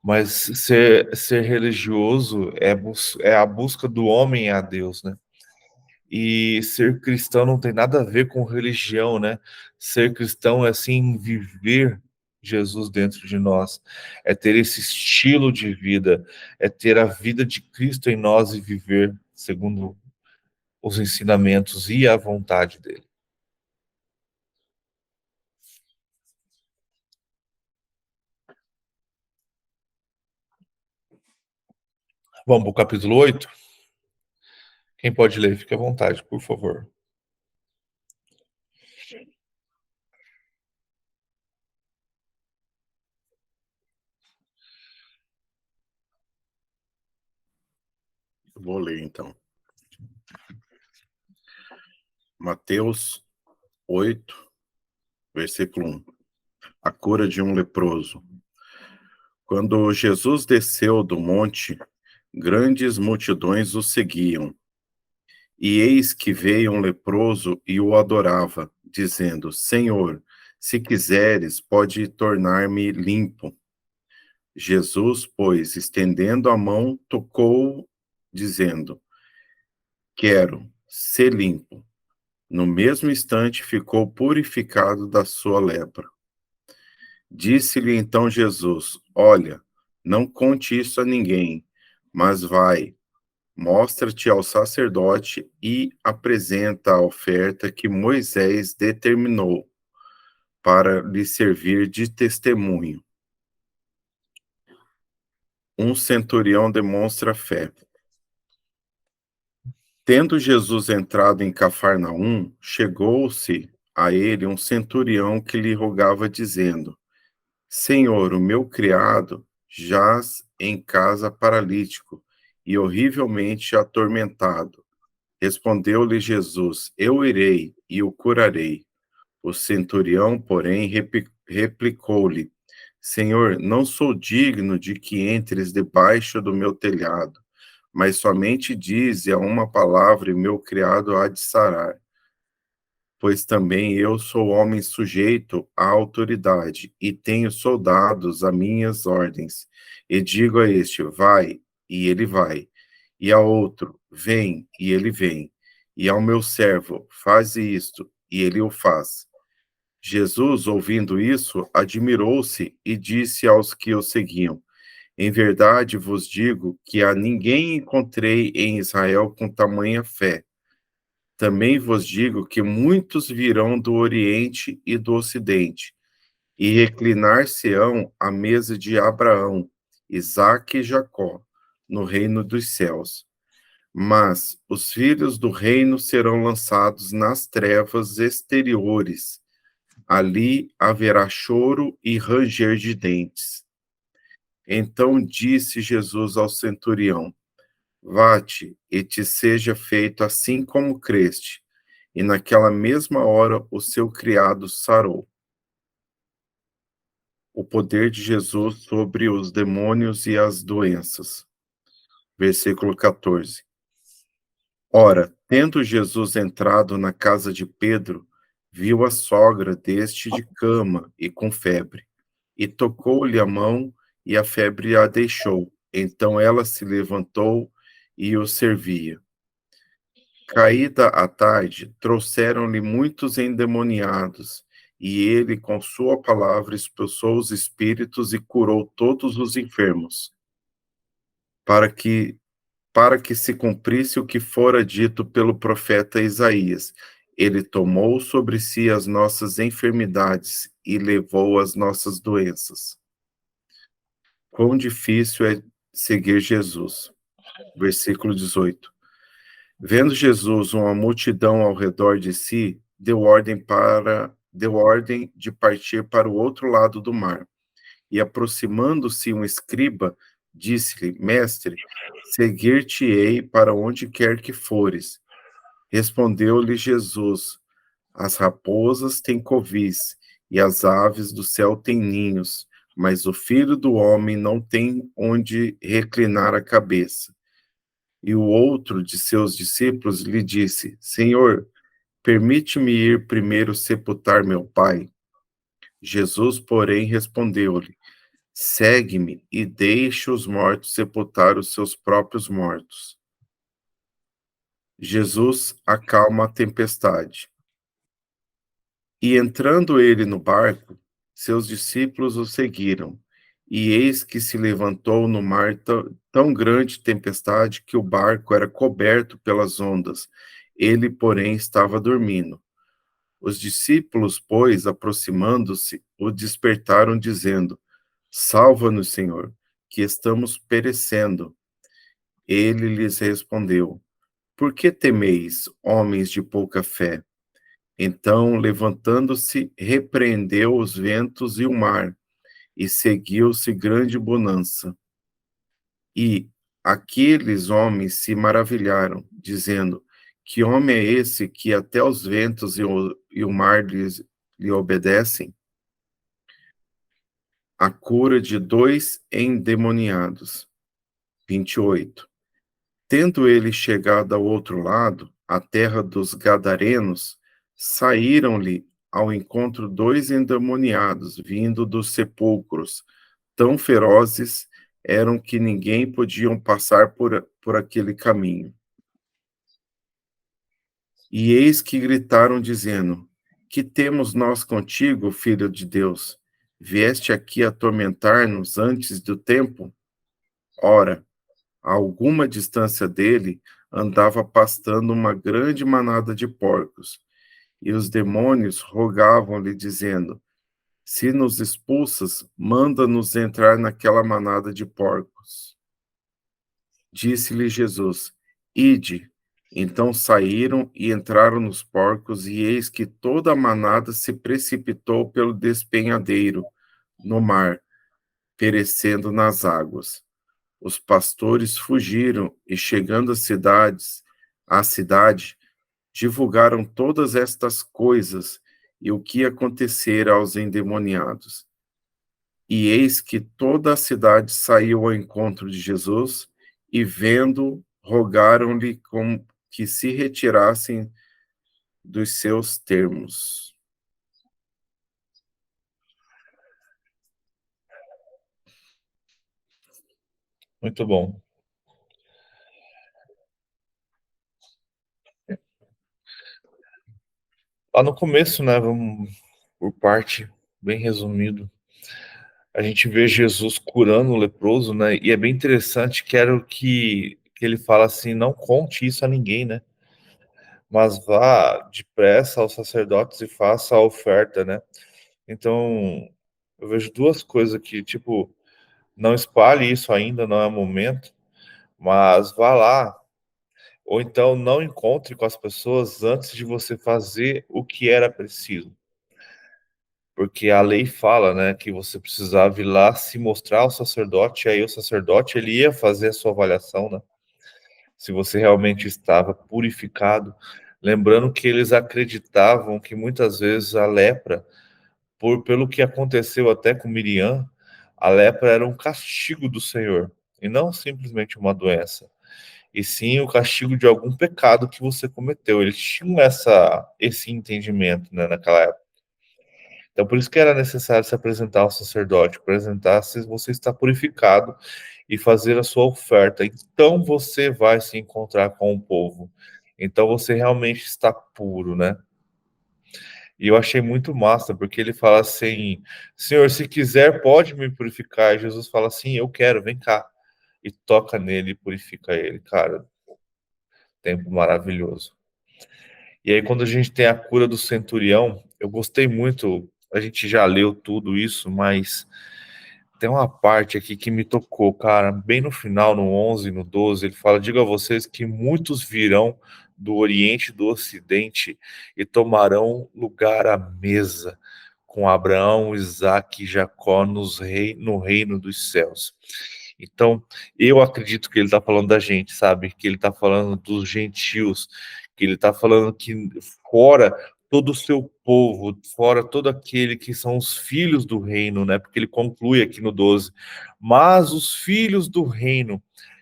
mas ser religioso é a busca do homem a Deus, né? E ser cristão não tem nada a ver com religião, né? Ser cristão é, assim, viver Jesus dentro de nós, é ter esse estilo de vida, é ter a vida de Cristo em nós e viver segundo os ensinamentos e a vontade dele. Vamos para o capítulo 8? Quem pode ler, fique à vontade, por favor. Vou ler, então. Mateus 8, versículo 1. A cura de um leproso. Quando Jesus desceu do monte, grandes multidões o seguiam. E eis que veio um leproso e o adorava, dizendo: Senhor, se quiseres, pode tornar-me limpo. Jesus, pois, estendendo a mão, tocou-o, dizendo: Quero ser limpo. No mesmo instante ficou purificado da sua lepra. Disse-lhe então Jesus: Olha, não conte isso a ninguém, mas vai, mostra-te ao sacerdote e apresenta a oferta que Moisés determinou para lhe servir de testemunho. Um centurião demonstra fé. Tendo Jesus entrado em Cafarnaum, chegou-se a ele um centurião que lhe rogava, dizendo: Senhor, o meu criado jaz em casa paralítico e horrivelmente atormentado. Respondeu-lhe Jesus: Eu irei e o curarei. O centurião, porém, replicou-lhe: Senhor, não sou digno de que entres debaixo do meu telhado, mas somente dize a uma palavra e meu criado há de sarar. Pois também eu sou homem sujeito à autoridade e tenho soldados a minhas ordens. E digo a este: vai, e ele vai. E a outro: vem, e ele vem. E ao meu servo: faze isto, e ele o faz. Jesus, ouvindo isso, admirou-se e disse aos que o seguiam: Em verdade vos digo que a ninguém encontrei em Israel com tamanha fé. Também vos digo que muitos virão do Oriente e do Ocidente, e reclinar-se-ão à mesa de Abraão, Isaque e Jacó, no reino dos céus. Mas os filhos do reino serão lançados nas trevas exteriores. Ali haverá choro e ranger de dentes. Então disse Jesus ao centurião: Vá-te, e te seja feito assim como creste. E naquela mesma hora o seu criado sarou. O poder de Jesus sobre os demônios e as doenças. Versículo 14. Ora, tendo Jesus entrado na casa de Pedro, viu a sogra deste de cama e com febre, e tocou-lhe a mão, e a febre a deixou. Então ela se levantou e o servia. Caída a tarde, trouxeram-lhe muitos endemoniados, e ele, com sua palavra, expulsou os espíritos e curou todos os enfermos, para que se cumprisse o que fora dito pelo profeta Isaías. Ele tomou sobre si as nossas enfermidades e levou as nossas doenças. Quão difícil é seguir Jesus. Versículo 18. Vendo Jesus uma multidão ao redor de si, deu ordem de partir para o outro lado do mar. E aproximando-se um escriba, disse-lhe: Mestre, seguir-te-ei para onde quer que fores. Respondeu-lhe Jesus: As raposas têm covis e as aves do céu têm ninhos, mas o Filho do homem não tem onde reclinar a cabeça. E o outro de seus discípulos lhe disse: Senhor, permite-me ir primeiro sepultar meu pai. Jesus, porém, respondeu-lhe: Segue-me e deixe os mortos sepultar os seus próprios mortos. Jesus acalma a tempestade. E entrando ele no barco, seus discípulos o seguiram. E eis que se levantou no mar tão grande tempestade que o barco era coberto pelas ondas. Ele, porém, estava dormindo. Os discípulos, pois, aproximando-se, o despertaram, dizendo: Salva-nos, Senhor, que estamos perecendo. Ele lhes respondeu: Por que temeis, homens de pouca fé? Então, levantando-se, repreendeu os ventos e o mar, e seguiu-se grande bonança. E aqueles homens se maravilharam, dizendo: Que homem é esse que até os ventos e o mar lhe obedecem? A cura de 2 endemoniados. 28. Tendo ele chegado ao outro lado, a terra dos Gadarenos, saíram-lhe ao encontro 2 endemoniados, vindo dos sepulcros, tão ferozes eram que ninguém podiam passar por aquele caminho. E eis que gritaram, dizendo: Que temos nós contigo, Filho de Deus? Vieste aqui atormentar-nos antes do tempo? Ora, a alguma distância dele, andava pastando uma grande manada de porcos. E os demônios rogavam-lhe, dizendo: Se nos expulsas, manda-nos entrar naquela manada de porcos. Disse-lhe Jesus: Ide. Então saíram e entraram nos porcos, e eis que toda a manada se precipitou pelo despenhadeiro, no mar, perecendo nas águas. Os pastores fugiram e, chegando à cidade, divulgaram todas estas coisas e o que acontecera aos endemoniados. E eis que toda a cidade saiu ao encontro de Jesus e, vendo, rogaram-lhe que se retirassem dos seus termos. Muito bom. Lá no começo, né, vamos por parte, bem resumido, a gente vê Jesus curando o leproso, né, e é bem interessante que era o que ele fala assim, não conte isso a ninguém, né, mas vá depressa aos sacerdotes e faça a oferta, né. Então, eu vejo duas coisas aqui, tipo, não espalhe isso ainda, não é momento, mas vá lá, ou então não encontre com as pessoas antes de você fazer o que era preciso. Porque a lei fala, né, que você precisava ir lá se mostrar ao sacerdote, e aí o sacerdote ele ia fazer a sua avaliação, né? Se você realmente estava purificado. Lembrando que eles acreditavam que muitas vezes a lepra, pelo que aconteceu até com Miriam, a lepra era um castigo do Senhor, e não simplesmente uma doença, e sim o castigo de algum pecado que você cometeu. Eles tinham esse entendimento, né, naquela época. Então, por isso que era necessário se apresentar ao sacerdote, apresentar se você está purificado e fazer a sua oferta. Então, você vai se encontrar com o povo. Então, você realmente está puro, né? E eu achei muito massa, porque ele fala assim: Senhor, se quiser, pode me purificar. E Jesus fala assim: eu quero, vem cá. E toca nele e purifica ele. Cara, tempo maravilhoso. E aí, quando a gente tem a cura do centurião, eu gostei muito. A gente já leu tudo isso, mas tem uma parte aqui que me tocou, cara. Bem no final, no 11, no 12, ele fala: digo a vocês que muitos virão do Oriente e do Ocidente e tomarão lugar à mesa com Abraão, Isaque e Jacó no reino dos céus. Então, eu acredito que ele está falando da gente, sabe? Que ele está falando dos gentios, que ele está falando que fora todo o seu povo, fora todo aquele que são os filhos do reino, né? Porque ele conclui aqui no 12. Mas os filhos do reino,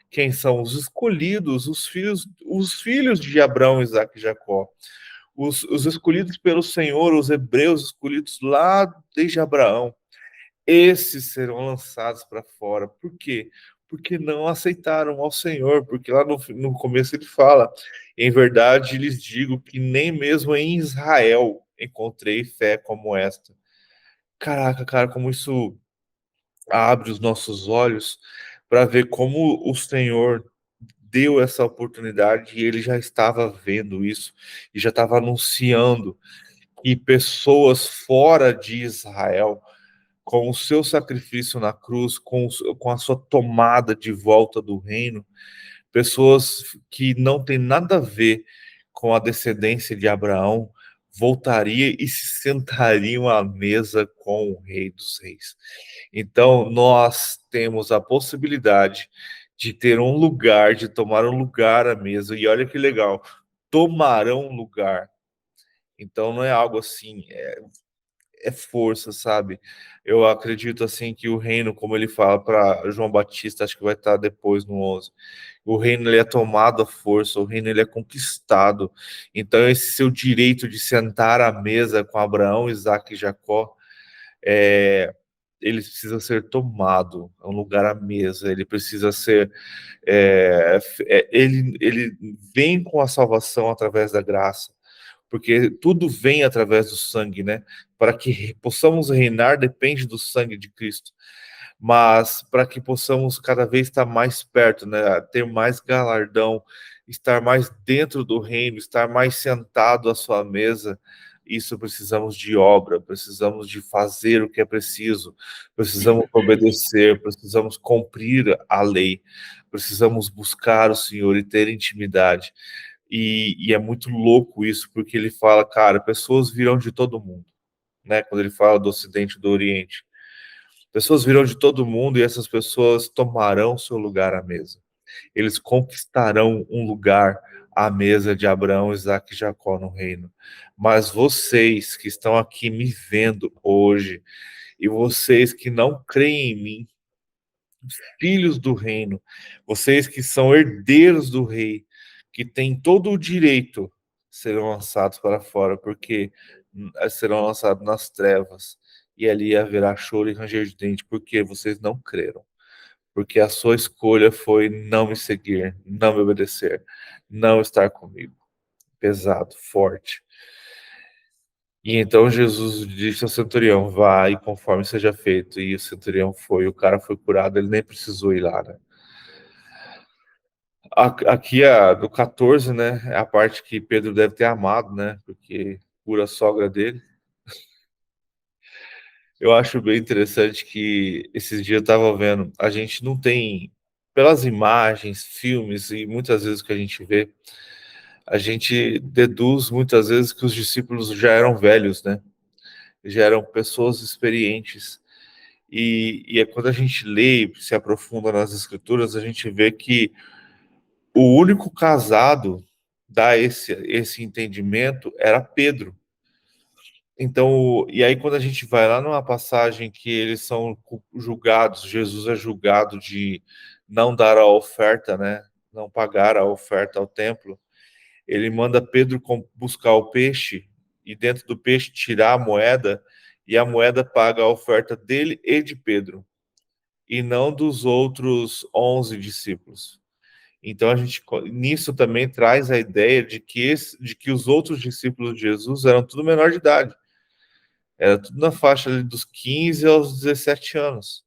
quem são? Os escolhidos, os filhos de Abraão, Isaque e Jacó. Os escolhidos pelo Senhor, os hebreus escolhidos lá desde Abraão. Esses serão lançados para fora. Por quê? Porque não aceitaram ao Senhor, porque lá no começo ele fala: em verdade lhes digo que nem mesmo em Israel encontrei fé como esta. Caraca, cara, como isso abre os nossos olhos para ver como o Senhor deu essa oportunidade e ele já estava vendo isso e já estava anunciando que pessoas fora de Israel, com o seu sacrifício na cruz, com a sua tomada de volta do reino, pessoas que não têm nada a ver com a descendência de Abraão, voltariam e se sentariam à mesa com o Rei dos Reis. Então, nós temos a possibilidade de ter um lugar, de tomar um lugar à mesa, e olha que legal, tomarão lugar. Então, não é algo assim, é força, sabe? Eu acredito assim que o reino, como ele fala para João Batista, acho que vai estar depois no 11. O reino ele é tomado à força, o reino ele é conquistado. Então esse seu direito de sentar à mesa com Abraão, Isaque e Jacó, ele precisa ser tomado, é um lugar à mesa, ele precisa ser, ele vem com a salvação através da graça, porque tudo vem através do sangue, né? Para que possamos reinar depende do sangue de Cristo, mas para que possamos cada vez estar mais perto, né? Ter mais galardão, estar mais dentro do reino, estar mais sentado à sua mesa. Isso precisamos de obra, precisamos de fazer o que é preciso, precisamos obedecer, precisamos cumprir a lei, precisamos buscar o Senhor e ter intimidade. E é muito louco isso, porque ele fala, cara, pessoas virão de todo mundo, né? Quando ele fala do Ocidente e do Oriente. Pessoas virão de todo mundo e essas pessoas tomarão seu lugar à mesa. Eles conquistarão um lugar à mesa de Abraão, Isaque e Jacó no reino. Mas vocês que estão aqui me vendo hoje, e vocês que não creem em mim, filhos do reino, vocês que são herdeiros do rei, que têm todo o direito, serão lançados para fora, porque serão lançados nas trevas, e ali haverá choro e ranger de dente, porque vocês não creram. Porque a sua escolha foi não me seguir, não me obedecer, não estar comigo. Pesado, forte. E então Jesus disse ao centurião: vá e conforme seja feito. E o centurião foi, o cara foi curado, ele nem precisou ir lá, né? Aqui do 14, né, é a parte que Pedro deve ter amado, né, porque cura a sogra dele. Eu acho bem interessante que esses dias eu estava vendo, a gente não tem, pelas imagens, filmes e muitas vezes que a gente vê, a gente deduz muitas vezes que os discípulos já eram velhos, né? Já eram pessoas experientes. E é quando a gente lê e se aprofunda nas escrituras, a gente vê que o único casado dá esse entendimento era Pedro. Então, e aí quando a gente vai lá numa passagem que eles são julgados, Jesus é julgado de não dar a oferta, né? Não pagar a oferta ao templo. Ele manda Pedro buscar o peixe e dentro do peixe tirar a moeda, e a moeda paga a oferta dele e de Pedro, e não dos outros 11 discípulos. Então a gente nisso também traz a ideia de que os outros discípulos de Jesus eram tudo menor de idade. Era tudo na faixa ali dos 15 aos 17 anos.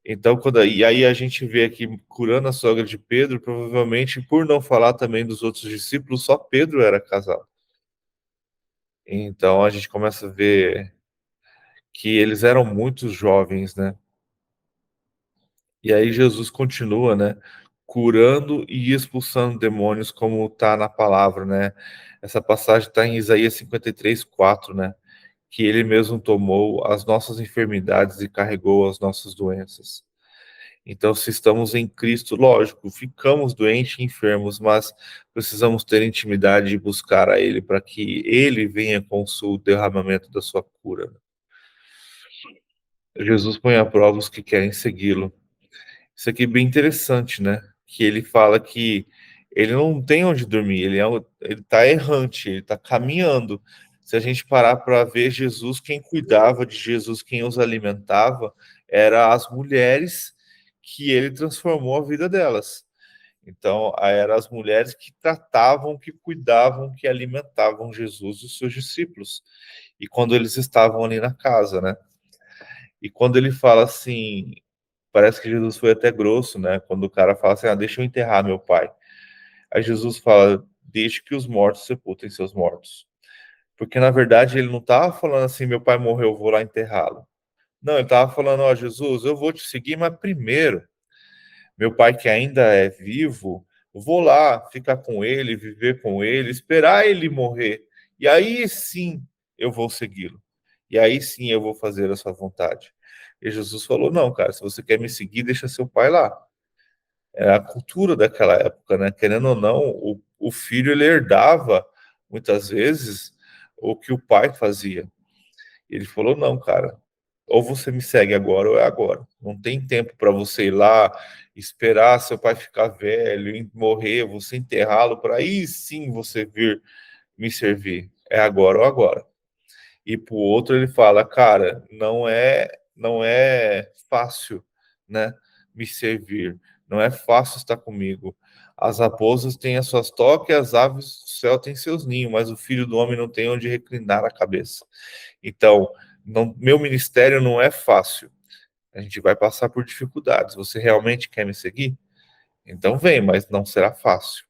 Então, e aí a gente vê aqui curando a sogra de Pedro, provavelmente por não falar também dos outros discípulos, só Pedro era casado. Então a gente começa a ver que eles eram muito jovens, né? E aí Jesus continua, né? Curando e expulsando demônios, como está na palavra, né? Essa passagem está em Isaías 53:4, né? Que ele mesmo tomou as nossas enfermidades e carregou as nossas doenças. Então, se estamos em Cristo, lógico, ficamos doentes e enfermos, mas precisamos ter intimidade e buscar a Ele para que Ele venha com o derramamento da sua cura. Jesus põe à prova os que querem segui-lo. Isso aqui é bem interessante, né? Que ele fala que ele não tem onde dormir, ele está errante, ele está caminhando. Se a gente parar para ver Jesus, quem cuidava de Jesus, quem os alimentava, eram as mulheres que ele transformou a vida delas. Então, eram as mulheres que tratavam, que cuidavam, que alimentavam Jesus e os seus discípulos. E quando eles estavam ali na casa, né? E quando ele fala assim, parece que Jesus foi até grosso, né? Quando o cara fala assim, deixa eu enterrar meu pai. Aí Jesus fala, deixe que os mortos sepultem seus mortos. Porque, na verdade, ele não estava falando assim, meu pai morreu, vou lá enterrá-lo. Não, ele estava falando, Jesus, eu vou te seguir, mas primeiro, meu pai que ainda é vivo, vou lá ficar com ele, viver com ele, esperar ele morrer. E aí sim eu vou segui-lo. E aí sim eu vou fazer a sua vontade. E Jesus falou, não, cara, se você quer me seguir, deixa seu pai lá. É a cultura daquela época, né? Querendo ou não, o filho ele herdava, muitas vezes, o que o pai fazia. Ele falou, não, cara, ou você me segue agora ou é agora. Não tem tempo para você ir lá, esperar seu pai ficar velho, morrer, você enterrá-lo, para aí sim você vir me servir. É agora ou agora. E para o outro ele fala, cara, não é fácil, né, me servir. Não é fácil estar comigo. As raposas têm as suas tocas, as aves do céu têm seus ninhos, mas o filho do homem não tem onde reclinar a cabeça. Então, meu ministério não é fácil. A gente vai passar por dificuldades. Você realmente quer me seguir? Então vem, mas não será fácil.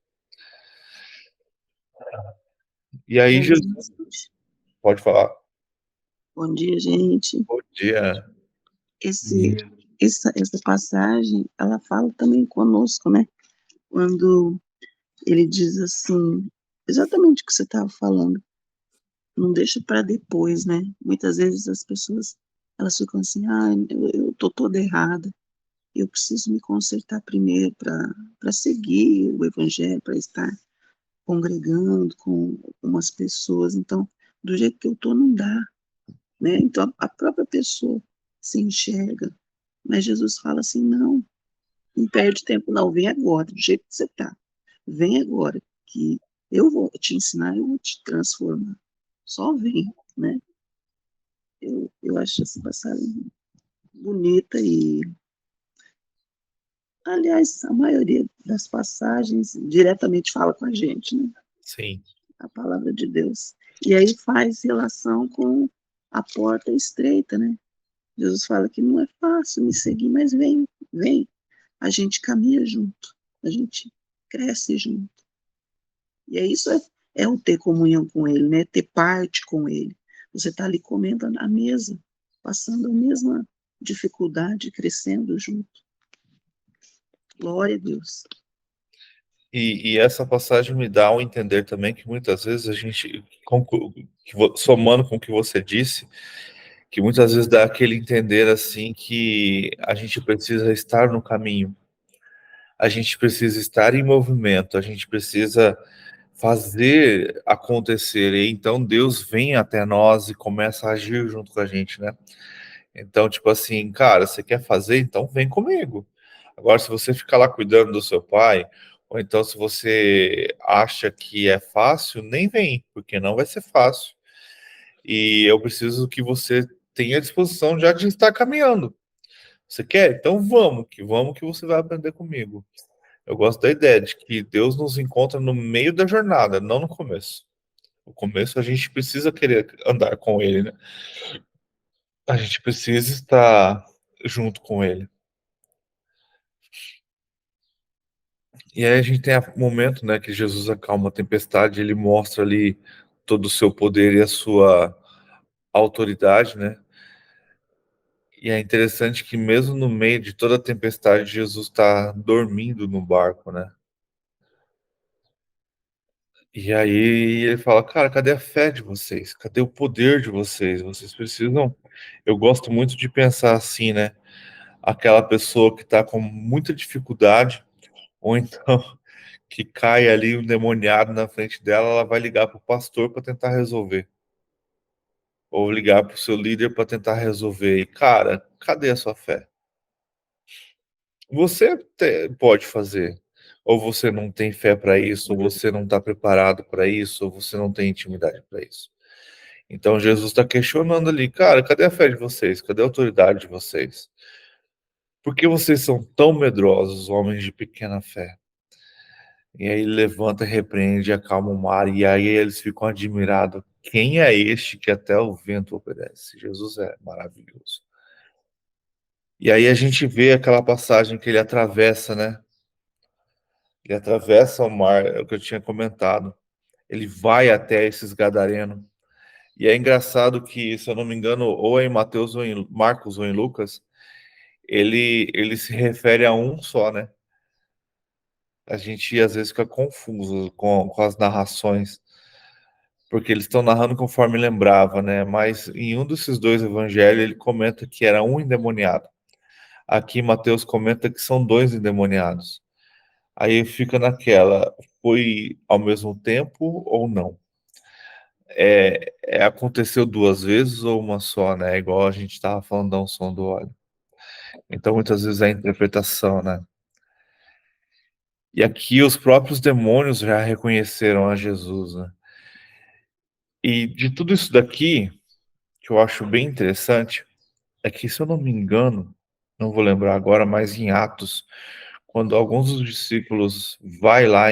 E aí, Bom dia, Jesus, pode falar. bom dia, gente. Bom dia. Essa passagem, ela fala também conosco, né? Quando ele diz assim, exatamente o que você estava falando, não deixa para depois, né? Muitas vezes as pessoas elas ficam assim, eu tô toda errada, eu preciso me consertar primeiro para seguir o evangelho, para estar congregando com umas pessoas, então, do jeito que eu tô, não dá, né? Então, a própria pessoa se enxerga, mas Jesus fala assim, não perde tempo não, vem agora, do jeito que você tá, vem agora, que eu vou te ensinar, eu vou te transformar, só vem, né? Eu acho essa passagem bonita e, aliás, a maioria das passagens diretamente fala com a gente, né? Sim. A palavra de Deus. E aí faz relação com a porta estreita, né? Jesus fala que não é fácil me seguir, mas vem, vem. A gente caminha junto, a gente cresce junto. E é isso é o ter comunhão com Ele, né? Ter parte com Ele. Você está ali comendo à mesa, passando a mesma dificuldade, crescendo junto. Glória a Deus. E essa passagem me dá a entender também que muitas vezes a gente, somando com o que você disse, que muitas vezes dá aquele entender assim que a gente precisa estar no caminho, a gente precisa estar em movimento, a gente precisa fazer acontecer, e então Deus vem até nós e começa a agir junto com a gente, né? Então, tipo assim, cara, você quer fazer? Então vem comigo. Agora, se você ficar lá cuidando do seu pai, ou então se você acha que é fácil, nem vem, porque não vai ser fácil. E eu preciso que você tenha disposição já de estar caminhando. Você quer? Então vamos que você vai aprender comigo. Eu gosto da ideia de que Deus nos encontra no meio da jornada, não no começo. No começo a gente precisa querer andar com ele, né? A gente precisa estar junto com ele. E aí a gente tem o momento, né, que Jesus acalma a tempestade, ele mostra ali todo o seu poder e a sua autoridade, né? E é interessante que mesmo no meio de toda a tempestade, Jesus está dormindo no barco, né? E aí ele fala, cara, cadê a fé de vocês? Cadê o poder de vocês? Vocês precisam... Eu gosto muito de pensar assim, né? Aquela pessoa que está com muita dificuldade, ou então que cai ali um endemoniado na frente dela, ela vai ligar para o pastor para tentar resolver. Ou ligar para o seu líder para tentar resolver. E, cara, cadê a sua fé? Você pode fazer. Ou você não tem fé para isso, ou você não está preparado para isso, ou você não tem intimidade para isso. Então Jesus está questionando ali, cara, cadê a fé de vocês? Cadê a autoridade de vocês? Por que vocês são tão medrosos, homens de pequena fé? E aí ele levanta, repreende, acalma o mar, e aí eles ficam admirados. Quem é este que até o vento obedece? Jesus é maravilhoso. E aí a gente vê aquela passagem que ele atravessa, né? Ele atravessa o mar, é o que eu tinha comentado. Ele vai até esses gadarenos. E é engraçado que, se eu não me engano, ou é em Mateus, ou em Marcos, ou em Lucas, ele se refere a um só, né? A gente às vezes fica confuso com as narrações, porque eles estão narrando conforme lembrava, né? Mas em um desses dois evangelhos ele comenta que era um endemoniado. Aqui Mateus comenta que são dois endemoniados. Aí fica naquela, foi ao mesmo tempo ou não? Aconteceu duas vezes ou uma só, né? Igual a gente estava falando da unção do óleo. Então muitas vezes é a interpretação, né? E aqui os próprios demônios já reconheceram a Jesus, né? E de tudo isso daqui, que eu acho bem interessante, é que, se eu não me engano, não vou lembrar agora, mas em Atos, quando alguns dos discípulos vai lá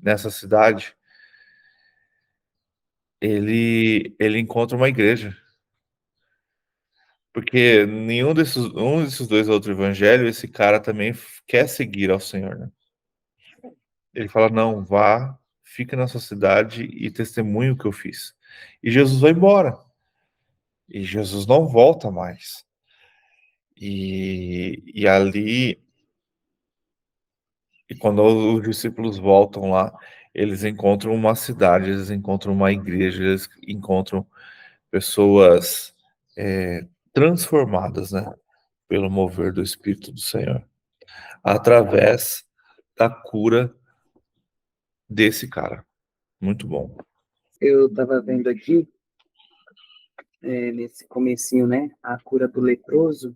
nessa cidade, ele encontra uma igreja. Porque um desses dois outros evangelhos, esse cara também quer seguir ao Senhor, né? Ele fala, não, vá, fica na sua cidade e testemunhe o que eu fiz. E Jesus vai embora. E Jesus não volta mais. E ali, e quando os discípulos voltam lá, eles encontram uma cidade, eles encontram uma igreja, eles encontram pessoas transformadas, né, pelo mover do Espírito do Senhor, através da cura desse cara. Muito bom. Eu estava vendo aqui, nesse comecinho, né, a cura do leproso.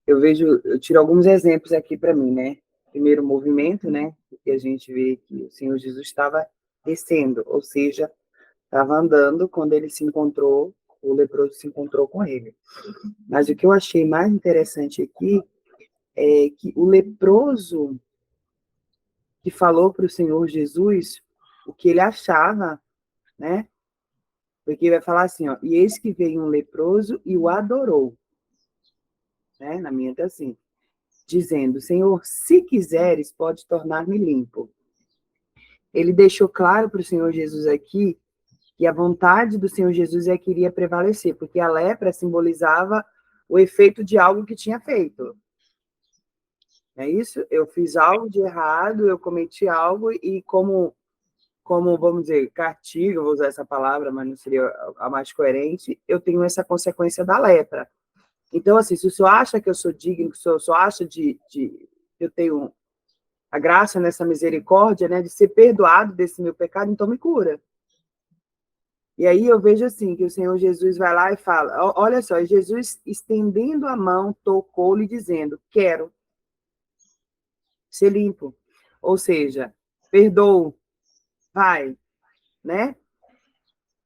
Eu tiro alguns exemplos aqui para mim, né? Primeiro, o movimento, né? Porque a gente vê que o Senhor Jesus estava descendo, ou seja, estava andando quando ele se encontrou, o leproso se encontrou com ele. Mas o que eu achei mais interessante aqui é que o leproso que falou para o Senhor Jesus o que ele achava, né? Porque vai falar assim, ó, e eis que veio um leproso e o adorou, né? Na minha tá assim, dizendo, Senhor, se quiseres, pode tornar-me limpo. Ele deixou claro para o Senhor Jesus aqui que a vontade do Senhor Jesus é que iria prevalecer, porque a lepra simbolizava o efeito de algo que tinha feito. É isso? Eu fiz algo de errado, eu cometi algo e como vamos dizer, castigo, vou usar essa palavra, mas não seria a mais coerente, eu tenho essa consequência da lepra. Então, assim, se o senhor acha que eu sou digno, se o senhor acha eu tenho a graça nessa misericórdia, né, de ser perdoado desse meu pecado, então me cura. E aí eu vejo assim, que o Senhor Jesus vai lá e fala, olha só, Jesus estendendo a mão, tocou-lhe dizendo, quero ser limpo. Ou seja, perdoo, vai, né?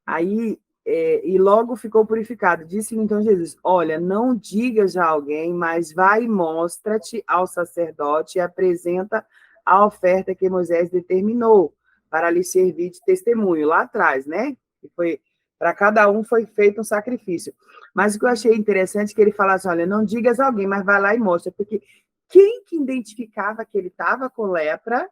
Aí, e logo ficou purificado. Disse-lhe então Jesus, olha, não digas a alguém, mas vai e mostra-te ao sacerdote e apresenta a oferta que Moisés determinou para lhe servir de testemunho. Lá atrás, né? Que foi, para cada um foi feito um sacrifício. Mas o que eu achei interessante é que ele falasse, olha, não digas a alguém, mas vai lá e mostra. Porque quem que identificava que ele estava com lepra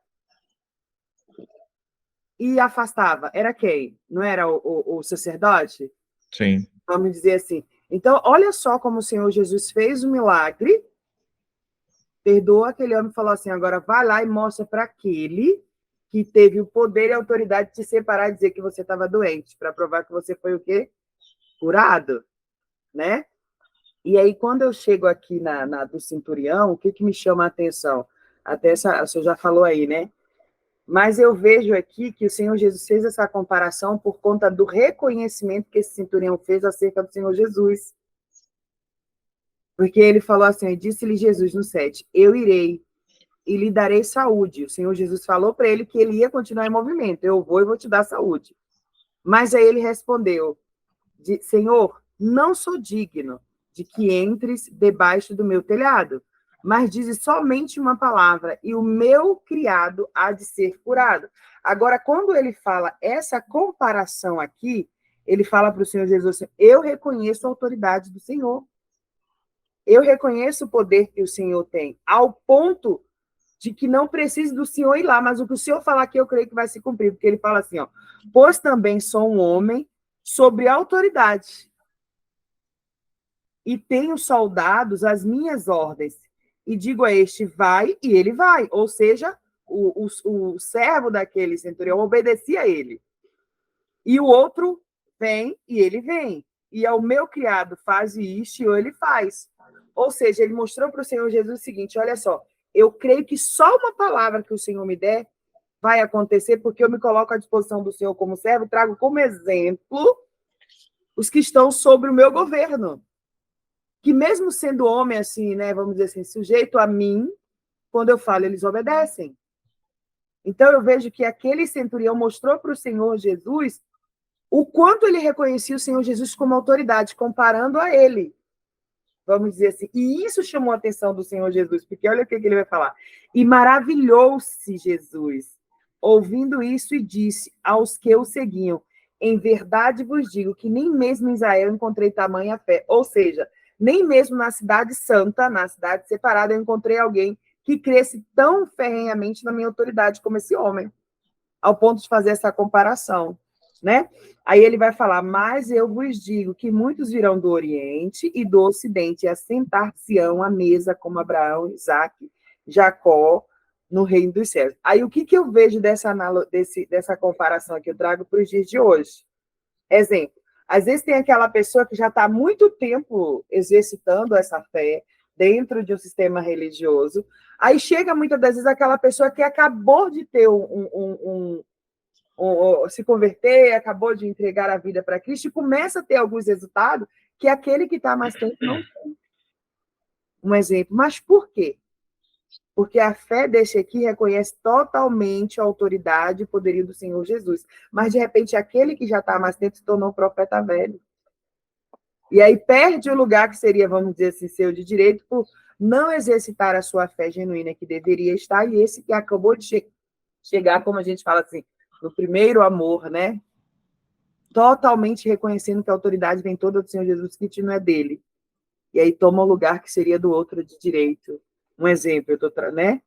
e afastava? Era quem? Não era o sacerdote? Sim. Vamos dizer assim. Então, olha só como o Senhor Jesus fez o milagre, perdoa aquele homem e falou assim, agora vai lá e mostra para aquele que teve o poder e a autoridade de te separar e dizer que você estava doente, para provar que você foi o quê? Curado, né? E aí, quando eu chego aqui na do centurião, o que me chama a atenção? Até o senhor já falou aí, né? Mas eu vejo aqui que o Senhor Jesus fez essa comparação por conta do reconhecimento que esse centurião fez acerca do Senhor Jesus. Porque ele falou assim, disse-lhe Jesus no 7, eu irei e lhe darei saúde. O Senhor Jesus falou para ele que ele ia continuar em movimento, eu vou e vou te dar saúde. Mas aí ele respondeu, Senhor, não sou digno de que entres debaixo do meu telhado, mas dize somente uma palavra, e o meu criado há de ser curado. Agora, quando ele fala essa comparação aqui, ele fala para o Senhor Jesus assim, eu reconheço a autoridade do Senhor. Eu reconheço o poder que o Senhor tem, ao ponto de que não precise do Senhor ir lá, mas o que o Senhor falar aqui, eu creio que vai se cumprir, porque ele fala assim, ó, pois também sou um homem sobre autoridade, e tenho soldados às minhas ordens, e digo a este, vai, e ele vai. Ou seja, o servo daquele centurião obedecia a ele. E o outro vem, e ele vem. E ao meu criado faz isto, e ele faz. Ou seja, ele mostrou para o Senhor Jesus o seguinte, olha só, eu creio que só uma palavra que o Senhor me der vai acontecer, porque eu me coloco à disposição do Senhor como servo, trago como exemplo os que estão sobre o meu governo. Que mesmo sendo homem assim, né, vamos dizer assim, sujeito a mim, quando eu falo, eles obedecem. Então eu vejo que aquele centurião mostrou para o Senhor Jesus o quanto ele reconhecia o Senhor Jesus como autoridade, comparando a ele. Vamos dizer assim. E isso chamou a atenção do Senhor Jesus, porque olha o que ele vai falar. E maravilhou-se Jesus, ouvindo isso, e disse aos que o seguiam, em verdade vos digo que nem mesmo em Israel encontrei tamanha fé. Ou seja, nem mesmo na cidade santa, na cidade separada, eu encontrei alguém que cresce tão ferrenhamente na minha autoridade como esse homem, ao ponto de fazer essa comparação, né? Aí ele vai falar, mas eu vos digo que muitos virão do Oriente e do Ocidente e assentar-se-ão à mesa como Abraão, Isaque, Jacó, no reino dos céus. Aí o que eu vejo dessa comparação que eu trago para os dias de hoje? Exemplo, Às vezes tem aquela pessoa que já está há muito tempo exercitando essa fé dentro de um sistema religioso, aí chega muitas das vezes aquela pessoa que acabou de ter se converter, acabou de entregar a vida para Cristo e começa a ter alguns resultados que aquele que está mais tempo não tem. Um exemplo. Mas por quê? Porque a fé deste aqui reconhece totalmente a autoridade e poderio do Senhor Jesus. Mas, de repente, aquele que já está há mais tempo se tornou profeta velho. E aí perde o lugar que seria, vamos dizer assim, seu de direito, por não exercitar a sua fé genuína que deveria estar, e esse que acabou de chegar, como a gente fala assim, no primeiro amor, né? Totalmente reconhecendo que a autoridade vem toda do Senhor Jesus Cristo e não é dele. E aí toma o lugar que seria do outro de direito. Um exemplo, né?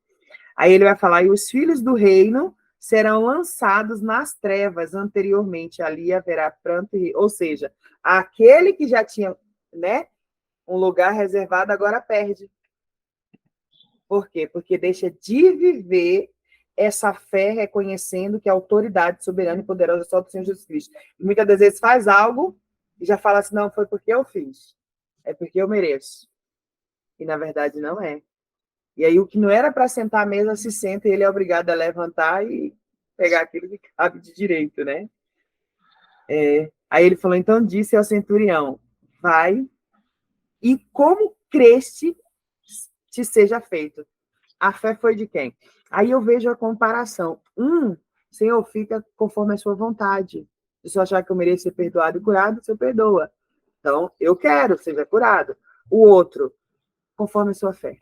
Aí ele vai falar, e os filhos do reino serão lançados nas trevas, anteriormente ali haverá pranto e... Ou seja, aquele que já tinha, né, um lugar reservado agora perde. Por quê? Porque deixa de viver essa fé reconhecendo que a autoridade soberana e poderosa é só do Senhor Jesus Cristo. E muitas das vezes faz algo e já fala assim, não, foi porque eu fiz. É porque eu mereço. E, na verdade, não é. E aí, o que não era para sentar à mesa, se senta e ele é obrigado a levantar e pegar aquilo que cabe de direito, né? Aí ele falou, então disse ao centurião, vai e como creste te seja feito. A fé foi de quem? Aí eu vejo a comparação. Senhor, fica conforme a sua vontade. Se eu achar que eu mereço ser perdoado e curado, o Senhor perdoa. Então, eu quero, seja curado. O outro, conforme a sua fé.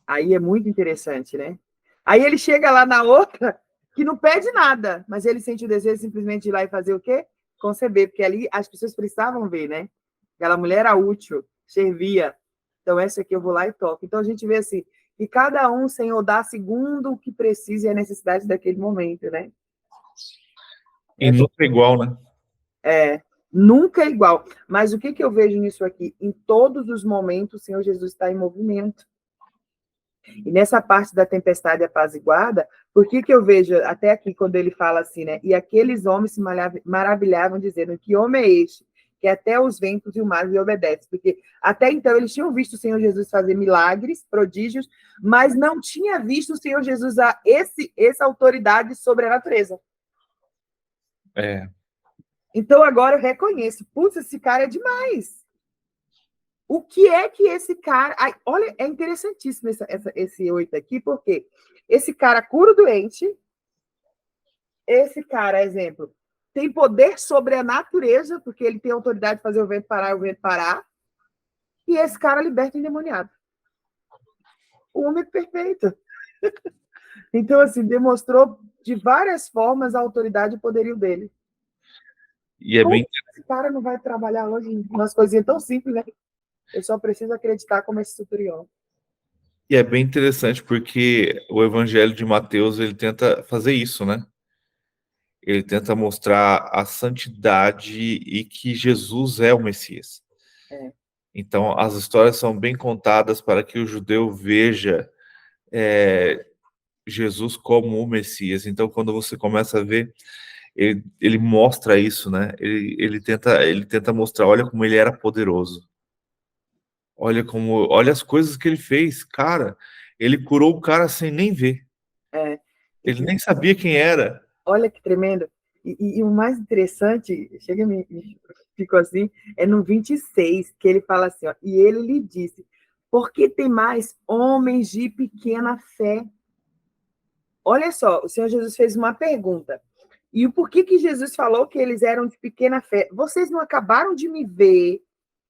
Aí é muito interessante, né? Aí ele chega lá na outra, que não pede nada, mas ele sente o desejo simplesmente de ir lá e fazer o quê? Conceber, porque ali as pessoas precisavam ver, né? Aquela mulher era útil, servia. Então, essa aqui eu vou lá e toco. Então, a gente vê assim, que cada um, Senhor, dá segundo o que precisa e a necessidade daquele momento, né? E nunca é igual, né? Nunca é igual. Mas o que eu vejo nisso aqui? Em todos os momentos, o Senhor Jesus está em movimento. E nessa parte da tempestade apaziguada, por que eu vejo, até aqui, quando ele fala assim, né? E aqueles homens se maravilhavam, dizendo, que homem é este? Que até os ventos e o mar lhe obedecem. Porque até então eles tinham visto o Senhor Jesus fazer milagres, prodígios, mas não tinha visto o Senhor Jesus a essa autoridade sobre a natureza. Então agora eu reconheço, putz, esse cara é demais. O que é que esse cara... Ai, olha, é interessantíssimo esse 8 aqui, porque esse cara cura o doente, esse cara, exemplo, tem poder sobre a natureza, porque ele tem autoridade de fazer o vento parar, e esse cara liberta o endemoniado. O homem perfeito. Então, assim, demonstrou de várias formas a autoridade e o poderio dele. E é Como bem... esse cara não vai trabalhar hoje em umas coisinhas tão simples, né? Eu só preciso acreditar como esse centurião. E é bem interessante porque o Evangelho de Mateus, ele tenta fazer isso, né? Ele tenta mostrar a santidade e que Jesus é o Messias. Então, as histórias são bem contadas para que o judeu veja Jesus como o Messias. Então, quando você começa a ver, ele mostra isso, né? Ele tenta mostrar, olha como ele era poderoso. Olha as coisas que ele fez, cara. Ele curou o cara sem nem ver. Ele nem sabia quem era. Olha que tremendo. E o mais interessante, ficou assim, é no 26, que ele fala assim, ó, e ele lhe disse, porque tem mais homens de pequena fé. Olha só, o Senhor Jesus fez uma pergunta. E o porquê que Jesus falou que eles eram de pequena fé? Vocês não acabaram de me ver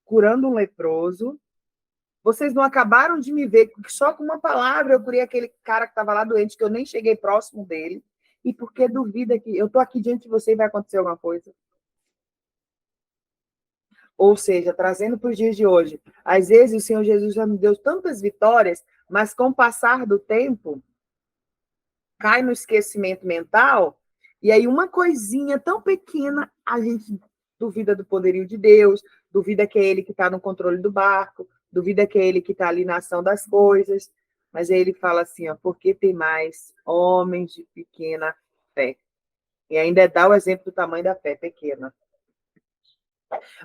curando um leproso? Vocês não acabaram de me ver só com uma palavra eu curei aquele cara que estava lá doente, que eu nem cheguei próximo dele? E por que duvida que eu estou aqui diante de você e vai acontecer alguma coisa? Ou seja, trazendo para os dias de hoje, às vezes o Senhor Jesus já me deu tantas vitórias, mas com o passar do tempo, cai no esquecimento mental, e aí uma coisinha tão pequena, a gente duvida do poderio de Deus, duvida que é Ele que está no controle do barco, duvida que é Ele que está ali na ação das coisas, mas aí ele fala assim, ó, porque tem mais homens de pequena fé. E ainda dá o exemplo do tamanho da fé pequena.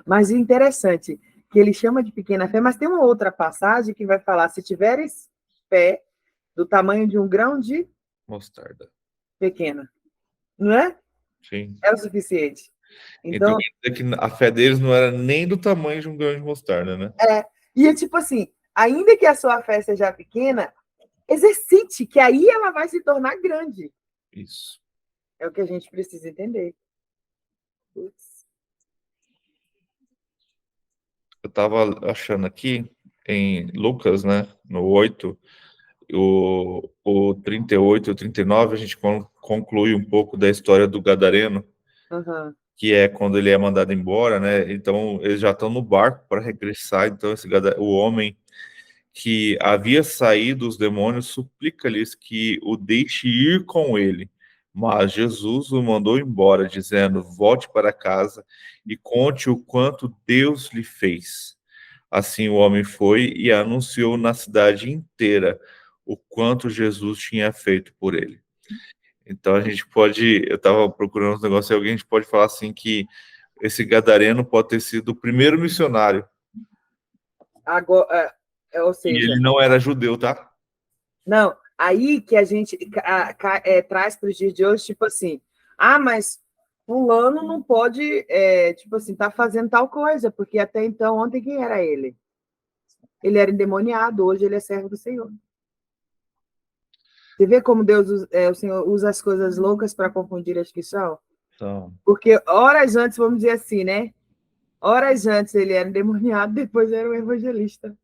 Mas interessante que ele chama de pequena fé, mas tem uma outra passagem que vai falar: se tiveres fé do tamanho de um grão de Mostarda. pequena, não é? Sim. É o suficiente. Então, Então, quer dizer que a fé deles não era nem do tamanho de um grão de mostarda, né? e é tipo assim, ainda que a sua fé seja pequena, exercite, que aí ela vai se tornar grande. Isso. É o que a gente precisa entender. Putz. Eu estava achando aqui em Lucas, né, no 8, o 38 e o 39, a gente conclui um pouco da história do Gadareno, Uhum. que é quando ele é mandado embora, né? Então, eles já estão no barco para regressar. Então, o homem que havia saído os demônios suplica-lhes que o deixe ir com ele. Mas Jesus o mandou embora, dizendo: volte para casa e conte o quanto Deus lhe fez. Assim o homem foi e anunciou na cidade inteira o quanto Jesus tinha feito por ele. Então a gente pode, eu estava procurando uns negócios e alguém, a gente pode falar assim que esse gadareno pode ter sido o primeiro missionário. Agora, ou E seja, ele não era judeu, tá? não, aí que a gente traz para os dias de hoje, tipo assim, mas fulano não pode, tipo assim, tá fazendo tal coisa, porque até então, ontem quem era ele? Ele era endemoniado, hoje ele é servo do Senhor. Você vê como Deus, o Senhor usa as coisas loucas para confundir as que são? Então, Porque horas antes, vamos dizer assim, né? Horas antes ele era endemoniado, depois era um evangelista.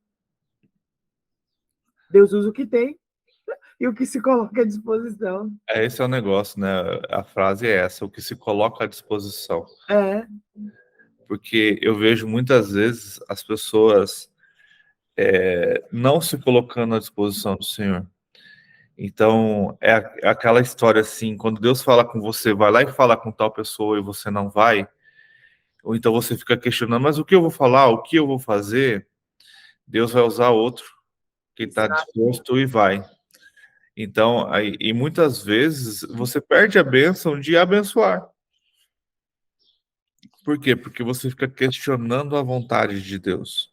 Deus usa o que tem e o que se coloca à disposição. esse é o negócio, né? A frase é essa, o que se coloca à disposição. É. Porque eu vejo muitas vezes as pessoas não se colocando à disposição do Senhor. Então, é aquela história assim, quando Deus fala com você, vai lá e fala com tal pessoa e você não vai, ou então você fica questionando, mas o que eu vou falar, o que eu vou fazer? Deus vai usar outro que está disposto e vai. Então, e muitas vezes você perde a bênção de abençoar. Por quê? Porque você fica questionando a vontade de Deus.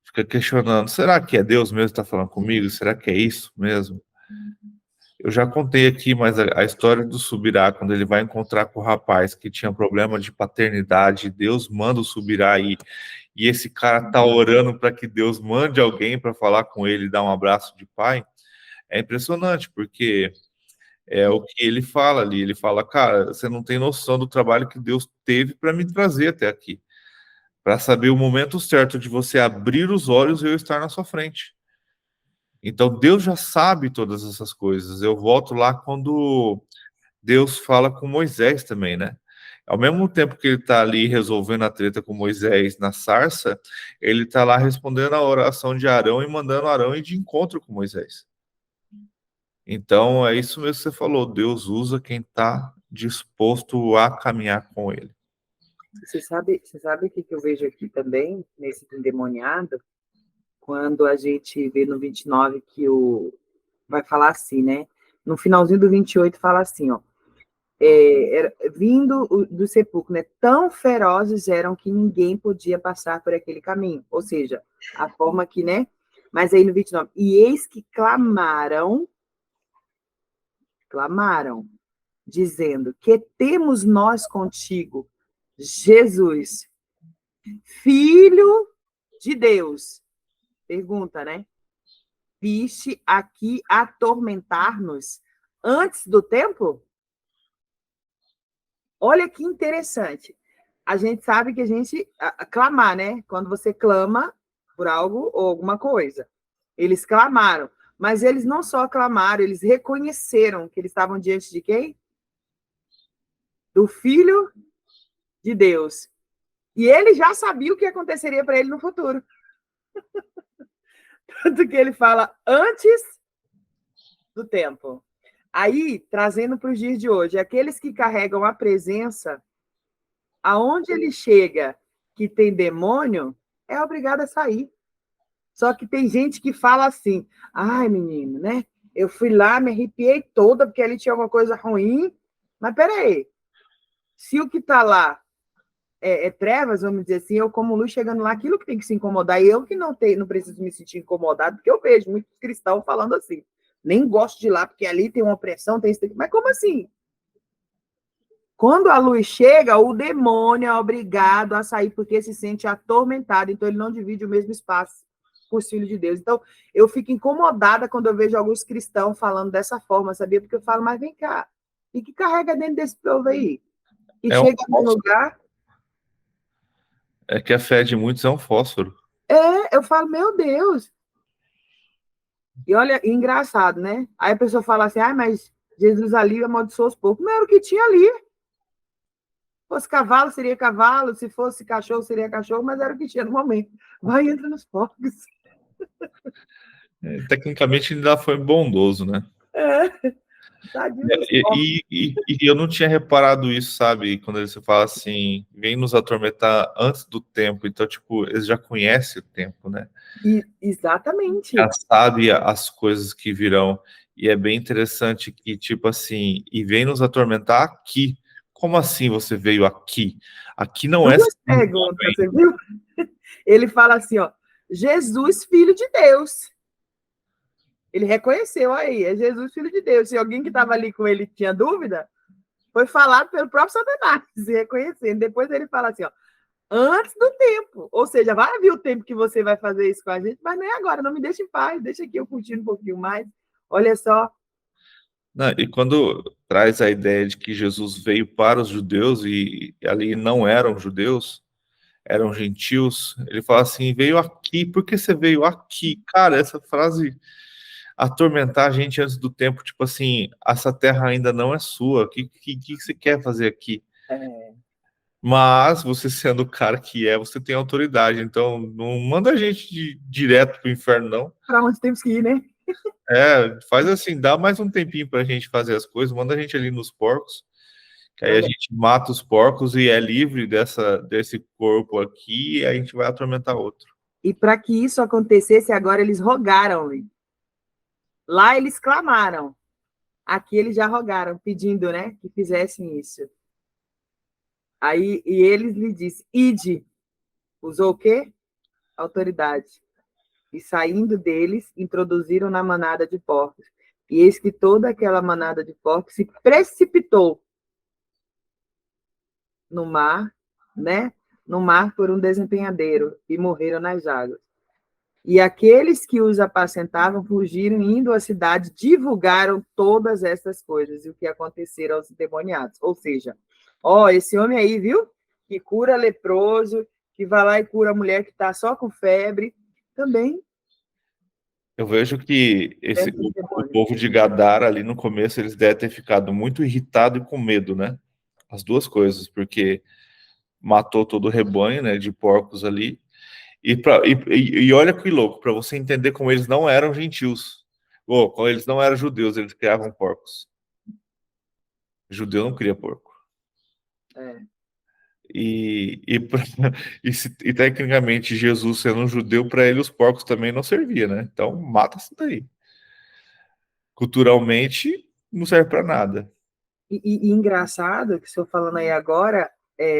Fica questionando, será que é Deus mesmo que está falando comigo? Será que é isso mesmo? Eu já contei aqui, mas a história do Subirá, quando ele vai encontrar com o rapaz que tinha problema de paternidade, Deus manda o Subirá aí, e esse cara tá orando para que Deus mande alguém para falar com ele e dar um abraço de pai. É impressionante, porque é o que ele fala ali. Ele fala, cara, você não tem noção do trabalho que Deus teve para me trazer até aqui, para saber o momento certo de você abrir os olhos e eu estar na sua frente. Então Deus já sabe todas essas coisas. Eu volto lá quando Deus fala com Moisés também, né? Ao mesmo tempo que ele está ali resolvendo a treta com Moisés na sarça, ele está lá respondendo a oração de Arão e mandando Arão ir de encontro com Moisés. Então, é isso mesmo que você falou. Deus usa quem está disposto a caminhar com ele. Você sabe o que eu vejo aqui também, nesse endemoniado? Quando a gente vê no 29 que vai falar assim, né? No finalzinho do 28 fala assim, ó. Vindo do sepulcro, né? Tão ferozes eram que ninguém podia passar por aquele caminho. Ou seja, a forma que, né? Mas aí no 29, e eis que clamaram, dizendo: que temos nós contigo, Jesus, Filho de Deus? Pergunta, né? Viste aqui atormentar-nos antes do tempo? Olha que interessante. A gente sabe que a gente clamar, né? Quando você clama por algo ou alguma coisa. Eles clamaram, mas eles não só clamaram, eles reconheceram que eles estavam diante de quem? Do Filho de Deus. E ele já sabia o que aconteceria para ele no futuro. Tanto que ele fala antes do tempo. Aí, trazendo para os dias de hoje, aqueles que carregam a presença, aonde ele chega que tem demônio, é obrigado a sair. Só que tem gente que fala assim, ai, menino, né? Eu fui lá, me arrepiei toda, porque ali tinha alguma coisa ruim, Mas peraí, se o que está lá é trevas, vamos dizer assim, eu como luz chegando lá, aquilo que tem que se incomodar, e eu que não preciso me sentir incomodado, porque eu vejo muitos cristãos falando assim, nem gosto de ir lá, porque ali tem uma opressão, tem isso, mas como assim? Quando a luz chega, o demônio é obrigado a sair porque se sente atormentado, então ele não divide o mesmo espaço com os filhos de Deus. Então, eu fico incomodada quando eu vejo alguns cristãos falando dessa forma, sabia? Porque eu falo, mas vem cá, e que carrega dentro desse povo aí? E É um chega num fósforo. lugar, É que a fé de muitos é um fósforo. eu falo, meu Deus. E olha, engraçado, né? Aí a pessoa fala assim, mas Jesus ali amaldiçoou os poucos. Não era o que tinha ali. Se fosse cavalo, seria cavalo. Se fosse cachorro, seria cachorro. Mas era o que tinha no momento. Vai, entra nos porcos. Tecnicamente, ele ainda foi bondoso, né? Tadinho dos porcos. E eu não tinha reparado isso, sabe? Quando ele fala assim, vem nos atormentar antes do tempo. Então, tipo, eles já conhecem o tempo, né? Exatamente. Já sabe as coisas que virão. E é bem interessante que, tipo assim, e vem nos atormentar aqui. Como assim você veio aqui? Aqui não é. Duas perguntas, você viu? Ele fala assim, ó, Jesus, filho de Deus. Ele reconheceu aí, é Jesus, filho de Deus. Se alguém que estava ali com ele tinha dúvida, foi falado pelo próprio Satanás, reconhecendo. Depois ele fala assim, ó, antes do tempo. Ou seja, vai vir o tempo que você vai fazer isso com a gente, mas não é agora, não me deixa em paz, deixa aqui eu curtindo um pouquinho mais. Olha só. Não, e quando traz a ideia de que Jesus veio para os judeus e ali não eram judeus, eram gentios, ele fala assim, veio aqui, por que você veio aqui? Cara, essa frase atormentar a gente antes do tempo, tipo assim, essa terra ainda não é sua, o que você quer fazer aqui? Mas você sendo o cara que é, você tem autoridade, então não manda a gente direto pro inferno, não. Para onde temos que ir, né? Faz assim, dá mais um tempinho pra gente fazer as coisas, manda a gente ali nos porcos, que aí a gente mata os porcos e é livre desse corpo aqui, e a gente vai atormentar outro. E para que isso acontecesse, agora eles rogaram-lhe. Lá eles clamaram. Aqui eles já rogaram, pedindo, né, que fizessem isso. Aí, e eles lhe disse, ide. Usou o quê? Autoridade. E saindo deles, introduziram na manada de porcos. E eis que toda aquela manada de porcos se precipitou no mar, né? No mar por um desempenhadeiro e morreram nas águas. E aqueles que os apacentavam fugiram, indo à cidade, divulgaram todas essas coisas e o que aconteceram aos endemoniados. Ou seja, esse homem aí, viu? Que cura leproso, que vai lá e cura a mulher que está só com febre, também. Eu vejo que o povo de Gadara ali no começo, eles devem ter ficado muito irritado e com medo, né? As duas coisas, porque matou todo o rebanho, né, de porcos ali. E olha que louco, para você entender como eles não eram gentios. Como eles não eram judeus, eles criavam porcos. Judeu não cria porco. E tecnicamente Jesus sendo um judeu, para ele os porcos também não servia, né? Então mata isso daí. Culturalmente não serve para nada. E engraçado que estou falando aí agora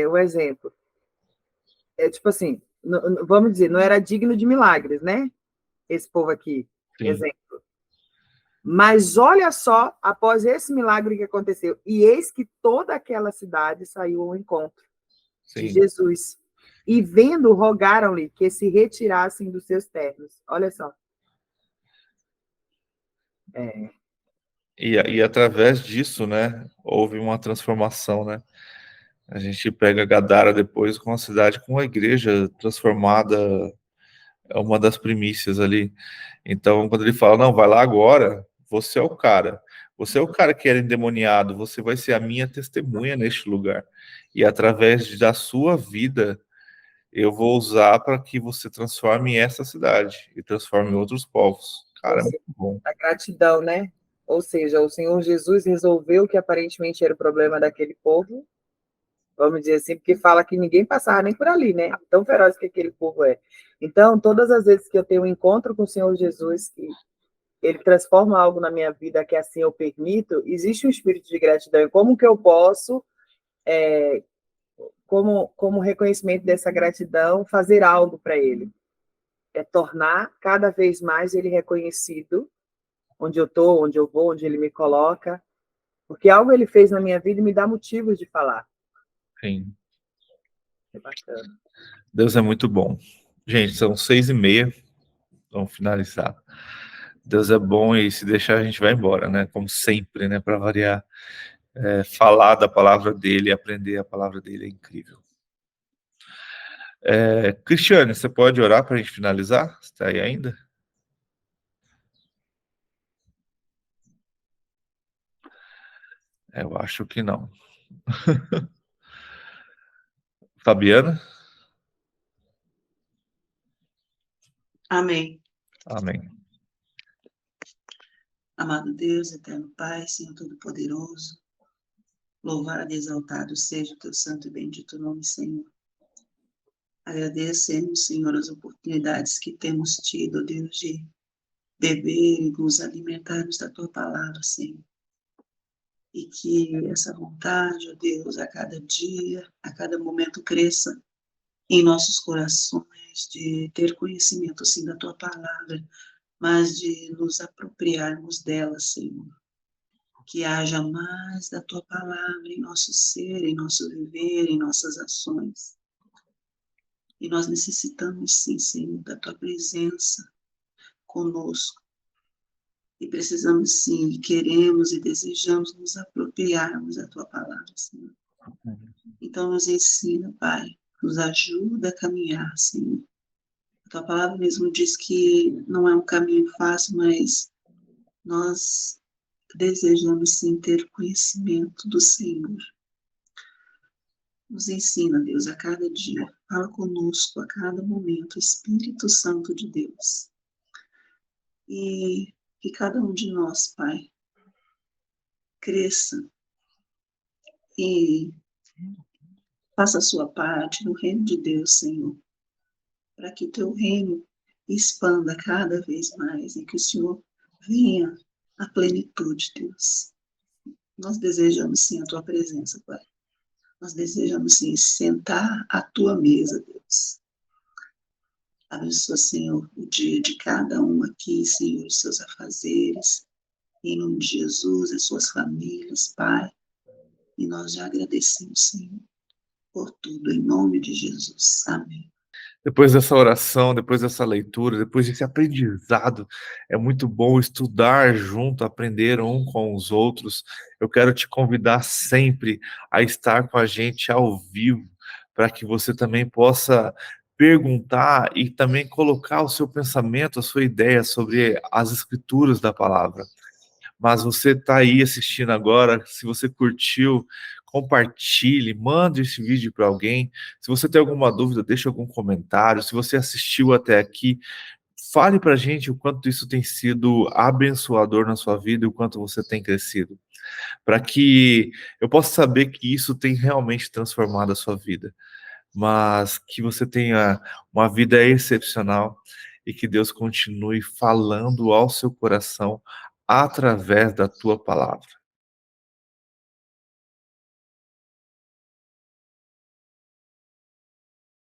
o exemplo. Tipo assim, vamos dizer, não era digno de milagres, né? Esse povo aqui, Sim. exemplo. Mas olha só, após esse milagre que aconteceu, e eis que toda aquela cidade saiu ao encontro de Jesus. E vendo, rogaram-lhe que se retirassem dos seus ternos. Olha só. E através disso, né, houve uma transformação, né? A gente pega Gadara depois com a cidade com a igreja transformada, é uma das primícias ali. Então, quando ele fala, não, vai lá agora, você é o cara. Você é o cara que era endemoniado, você vai ser a minha testemunha neste lugar. E através da sua vida, eu vou usar para que você transforme essa cidade e transforme outros povos. Cara, é muito bom. A gratidão, né? Ou seja, o Senhor Jesus resolveu o que aparentemente era o problema daquele povo, vamos dizer assim, porque fala que ninguém passava nem por ali, né? Tão feroz que aquele povo é. Então, todas as vezes que eu tenho um encontro com o Senhor Jesus, que ele transforma algo na minha vida que assim eu permito, existe um espírito de gratidão. E como que eu posso, como reconhecimento dessa gratidão, fazer algo para ele? É tornar cada vez mais ele reconhecido, onde eu estou, onde eu vou, onde ele me coloca, porque algo ele fez na minha vida e me dá motivos de falar. Sim. É bacana. Deus é muito bom. Gente, são 6h30. Vamos finalizar. Deus é bom e se deixar a gente vai embora, né? Como sempre, né? Para variar. Falar da palavra dele, aprender a palavra dele é incrível. Cristiane, você pode orar para a gente finalizar? Você está aí ainda? Eu acho que não. Fabiana? Amém. Amém. Amado Deus, eterno Pai, Senhor Todo-Poderoso, louvado e exaltado seja o teu santo e bendito nome, Senhor. Agradecemos, Senhor, as oportunidades que temos tido, Deus, de beber e nos alimentarmos da tua palavra, Senhor. E que essa vontade, ó Deus, a cada dia, a cada momento cresça em nossos corações, de ter conhecimento, sim, da tua palavra, mas de nos apropriarmos dela, Senhor. Que haja mais da tua palavra em nosso ser, em nosso viver, em nossas ações. E nós necessitamos, sim, Senhor, da tua presença conosco. E precisamos, sim, e queremos e desejamos nos apropriarmos da tua palavra, Senhor. Então, nos ensina, Pai, nos ajuda a caminhar, Senhor. A tua palavra mesmo diz que não é um caminho fácil, mas nós desejamos, sim, ter conhecimento do Senhor. Nos ensina, Deus, a cada dia. Fala conosco a cada momento, Espírito Santo de Deus. E que cada um de nós, Pai, cresça e faça a sua parte no reino de Deus, Senhor, para que o teu reino expanda cada vez mais e que o Senhor venha à plenitude, Deus. Nós desejamos, sim, a tua presença, Pai. Nós desejamos, sim, sentar à tua mesa, Deus. Abençoa, Senhor, o dia de cada um aqui, Senhor, os seus afazeres. Em nome de Jesus, as suas famílias, Pai. E nós já agradecemos, Senhor, por tudo, em nome de Jesus. Amém. Depois dessa oração, depois dessa leitura, depois desse aprendizado, é muito bom estudar junto, aprender um com os outros. Eu quero te convidar sempre a estar com a gente ao vivo, para que você também possa perguntar e também colocar o seu pensamento, a sua ideia sobre as escrituras da palavra. Mas você está aí assistindo agora, se você curtiu, compartilhe, mande esse vídeo para alguém. Se você tem alguma dúvida, deixe algum comentário. Se você assistiu até aqui, fale para a gente o quanto isso tem sido abençoador na sua vida e o quanto você tem crescido, para que eu possa saber que isso tem realmente transformado a sua vida, mas que você tenha uma vida excepcional e que Deus continue falando ao seu coração através da tua palavra.